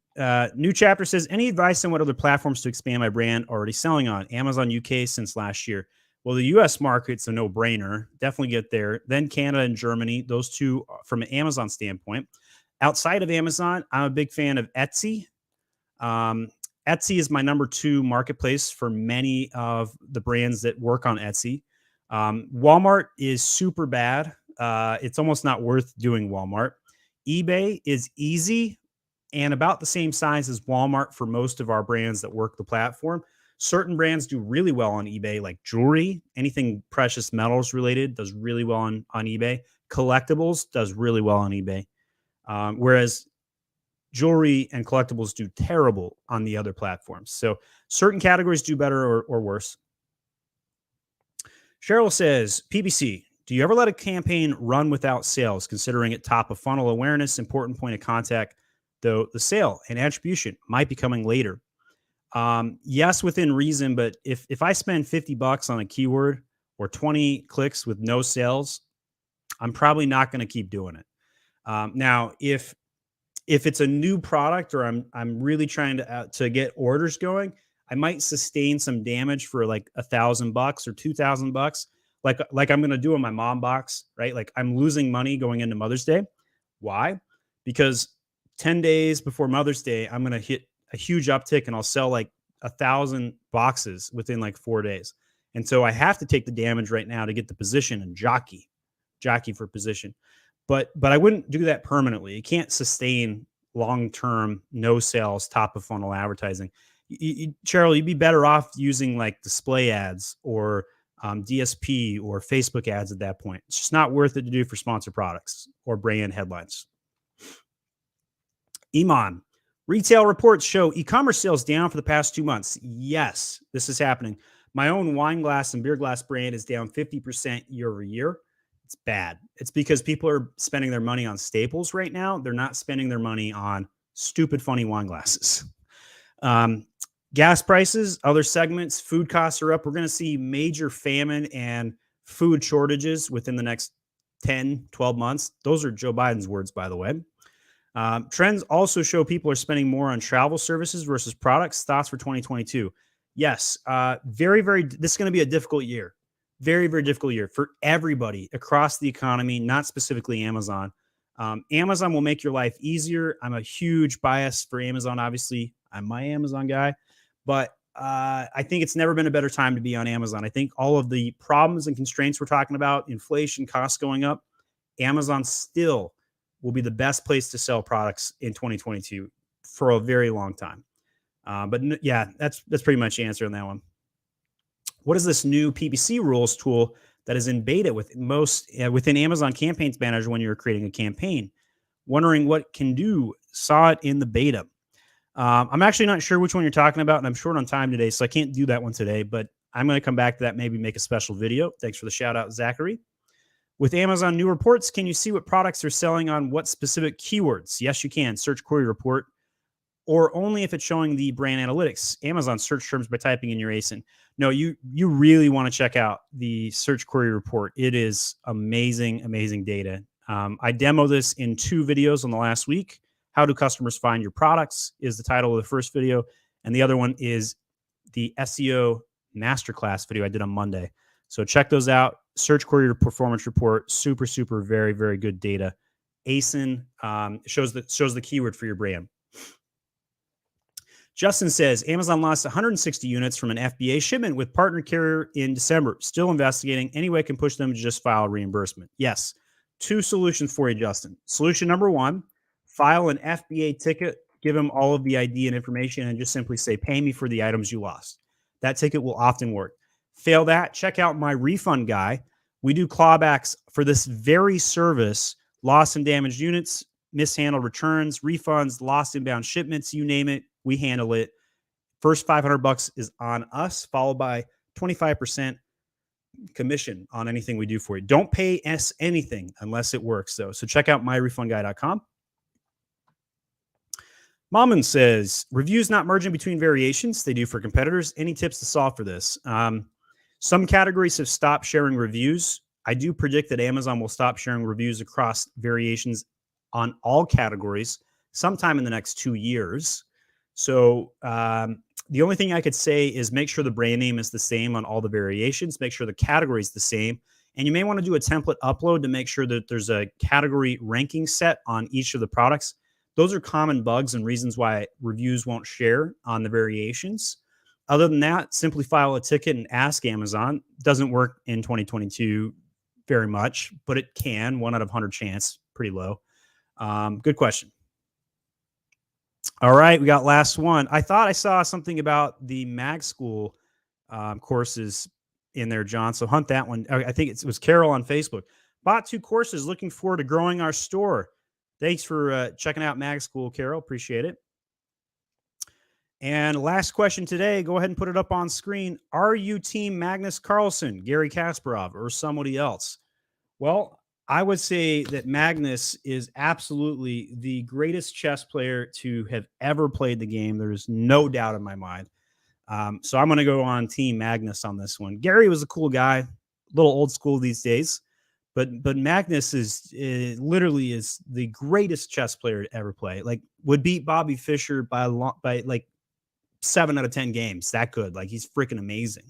new chapter says, any advice on what other platforms to expand my brand already selling on? Amazon UK since last year. Well, the US market's a no-brainer. Definitely get there. Then Canada and Germany, those two from an Amazon standpoint. Outside of Amazon, I'm a big fan of Etsy. Etsy is my number 2 marketplace for many of the brands that work on Etsy. Walmart is super bad. It's almost not worth doing Walmart. eBay is easy and about the same size as Walmart for most of our brands that work the platform. Certain brands do really well on eBay, like jewelry, anything precious metals related does really well on eBay. Collectibles does really well on eBay. Whereas jewelry and collectibles do terrible on the other platforms. So certain categories do better or worse. Cheryl says, PPC, do you ever let a campaign run without sales, considering it top of funnel awareness, important point of contact, though the sale and attribution might be coming later? Yes, within reason, but if I spend $50 on a keyword or 20 clicks with no sales, I'm probably not going to keep doing it. Now, if it's a new product or I'm really trying to get orders going, I might sustain some damage for like $1,000 or $2,000, like I'm going to do on my mom box, right? Like I'm losing money going into Mother's Day. Why? Because 10 days before Mother's Day, I'm going to hit a huge uptick and I'll sell like 1,000 boxes within like 4 days. And so I have to take the damage right now to get the position and jockey for position. But I wouldn't do that permanently. You can't sustain long-term, no sales, top of funnel advertising. Cheryl, you'd be better off using like display ads or DSP or Facebook ads at that point. It's just not worth it to do for sponsored products or brand headlines. Iman, retail reports show e-commerce sales down for the past 2 months. Yes, this is happening. My own wine glass and beer glass brand is down 50% year over year. It's bad. It's because people are spending their money on staples right now. They're not spending their money on stupid, funny wine glasses. Gas prices, other segments, food costs are up. We're going to see major famine and food shortages within the next 10, 12 months. Those are Joe Biden's words, by the way. Trends also show people are spending more on travel services versus products. Thoughts for 2022? Yes, this is going to be a difficult year. Very, very difficult year for everybody across the economy, not specifically Amazon. Amazon will make your life easier. I'm a huge bias for Amazon. Obviously, I'm my Amazon guy, but I think it's never been a better time to be on Amazon. I think all of the problems and constraints we're talking about, inflation, costs going up, Amazon still will be the best place to sell products in 2022 for a very long time. Yeah, that's pretty much the answer on that one. What is this new PPC rules tool that is in beta with within Amazon Campaigns Manager when you're creating a campaign? Wondering what it can do. Saw it in the beta. I'm actually not sure which one you're talking about, and I'm short on time today, so I can't do that one today, but I'm going to come back to that, maybe make a special video. Thanks for the shout out, Zachary. With Amazon new reports, can you see what products are selling on what specific keywords? Yes, you can. Search query report, or only if it's showing the brand analytics. Amazon search terms by typing in your ASIN. No, you really want to check out the search query report. It is amazing, amazing data. I demo this in 2 videos on the last week. How do customers find your products is the title of the first video. And the other one is the SEO Master Class video I did on Monday. So check those out. Search query performance report, super, super, very, very good data. ASIN shows the keyword for your brand. Justin says, Amazon lost 160 units from an FBA shipment with partner carrier in December. Still investigating. Any way can push them to just file reimbursement. Yes. 2 solutions for you, Justin. Solution number 1, file an FBA ticket, give them all of the ID and information, and just simply say, pay me for the items you lost. That ticket will often work. Fail that, check out my refund guy. We do clawbacks for this very service, lost and damaged units, mishandled returns, refunds, lost inbound shipments, you name it, we handle it. First $500 is on us, followed by 25% commission on anything we do for you. Don't pay us anything unless it works, though. So check out myrefundguy.com. Maman says, reviews not merging between variations. They do for competitors. Any tips to solve for this? Some categories have stopped sharing reviews. I do predict that Amazon will stop sharing reviews across variations on all categories sometime in the next 2 years. So the only thing I could say is make sure the brand name is the same on all the variations. Make sure the category is the same. And you may want to do a template upload to make sure that there's a category ranking set on each of the products. Those are common bugs and reasons why reviews won't share on the variations. Other than that, simply file a ticket and ask Amazon. Doesn't work in 2022 very much, but it can. 1 out of 100 chance, pretty low. Good question. All right, we got last one. I thought I saw something about the MAG School courses in there, John. So hunt that one. I think it was Carol on Facebook. Bought 2 courses. Looking forward to growing our store. Thanks for checking out MAG School, Carol. Appreciate it. And last question today, go ahead and put it up on screen. Are you team Manus Carlsen, Gary Kasparov, or somebody else? Well, I would say that Manus is absolutely the greatest chess player to have ever played the game. There's no doubt in my mind. So I'm going to go on team Manus on this one. Gary was a cool guy, a little old school these days. But Manus literally is the greatest chess player to ever play. Like, would beat Bobby Fischer by like 7 out of 10 games. That good. Like, he's freaking amazing.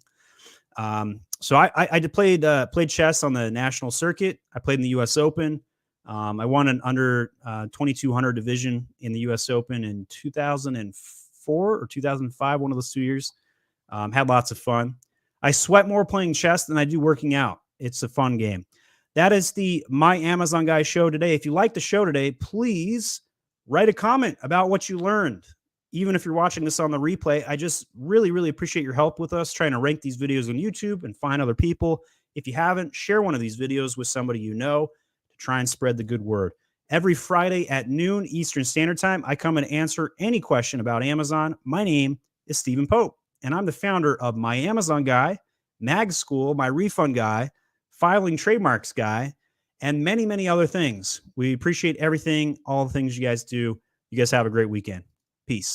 So I played chess on the national circuit. I played in the U.S. Open. I won an under 2200 division in the U.S. Open in 2004 or 2005, one of those 2 years. Had lots of fun. I sweat more playing chess than I do working out. It's a fun game. That is the My Amazon Guy show today. If you like the show today, please write a comment about what you learned. Even if you're watching this on the replay, I just really, really appreciate your help with us trying to rank these videos on YouTube and find other people. If you haven't, share one of these videos with somebody you know to try and spread the good word. Every Friday at noon Eastern Standard Time, I come and answer any question about Amazon. My name is Stephen Pope, and I'm the founder of My Amazon Guy, MAG School, My Refund Guy, Filing Trademarks Guy, and many, many other things. We appreciate everything, all the things you guys do. You guys have a great weekend. Peace.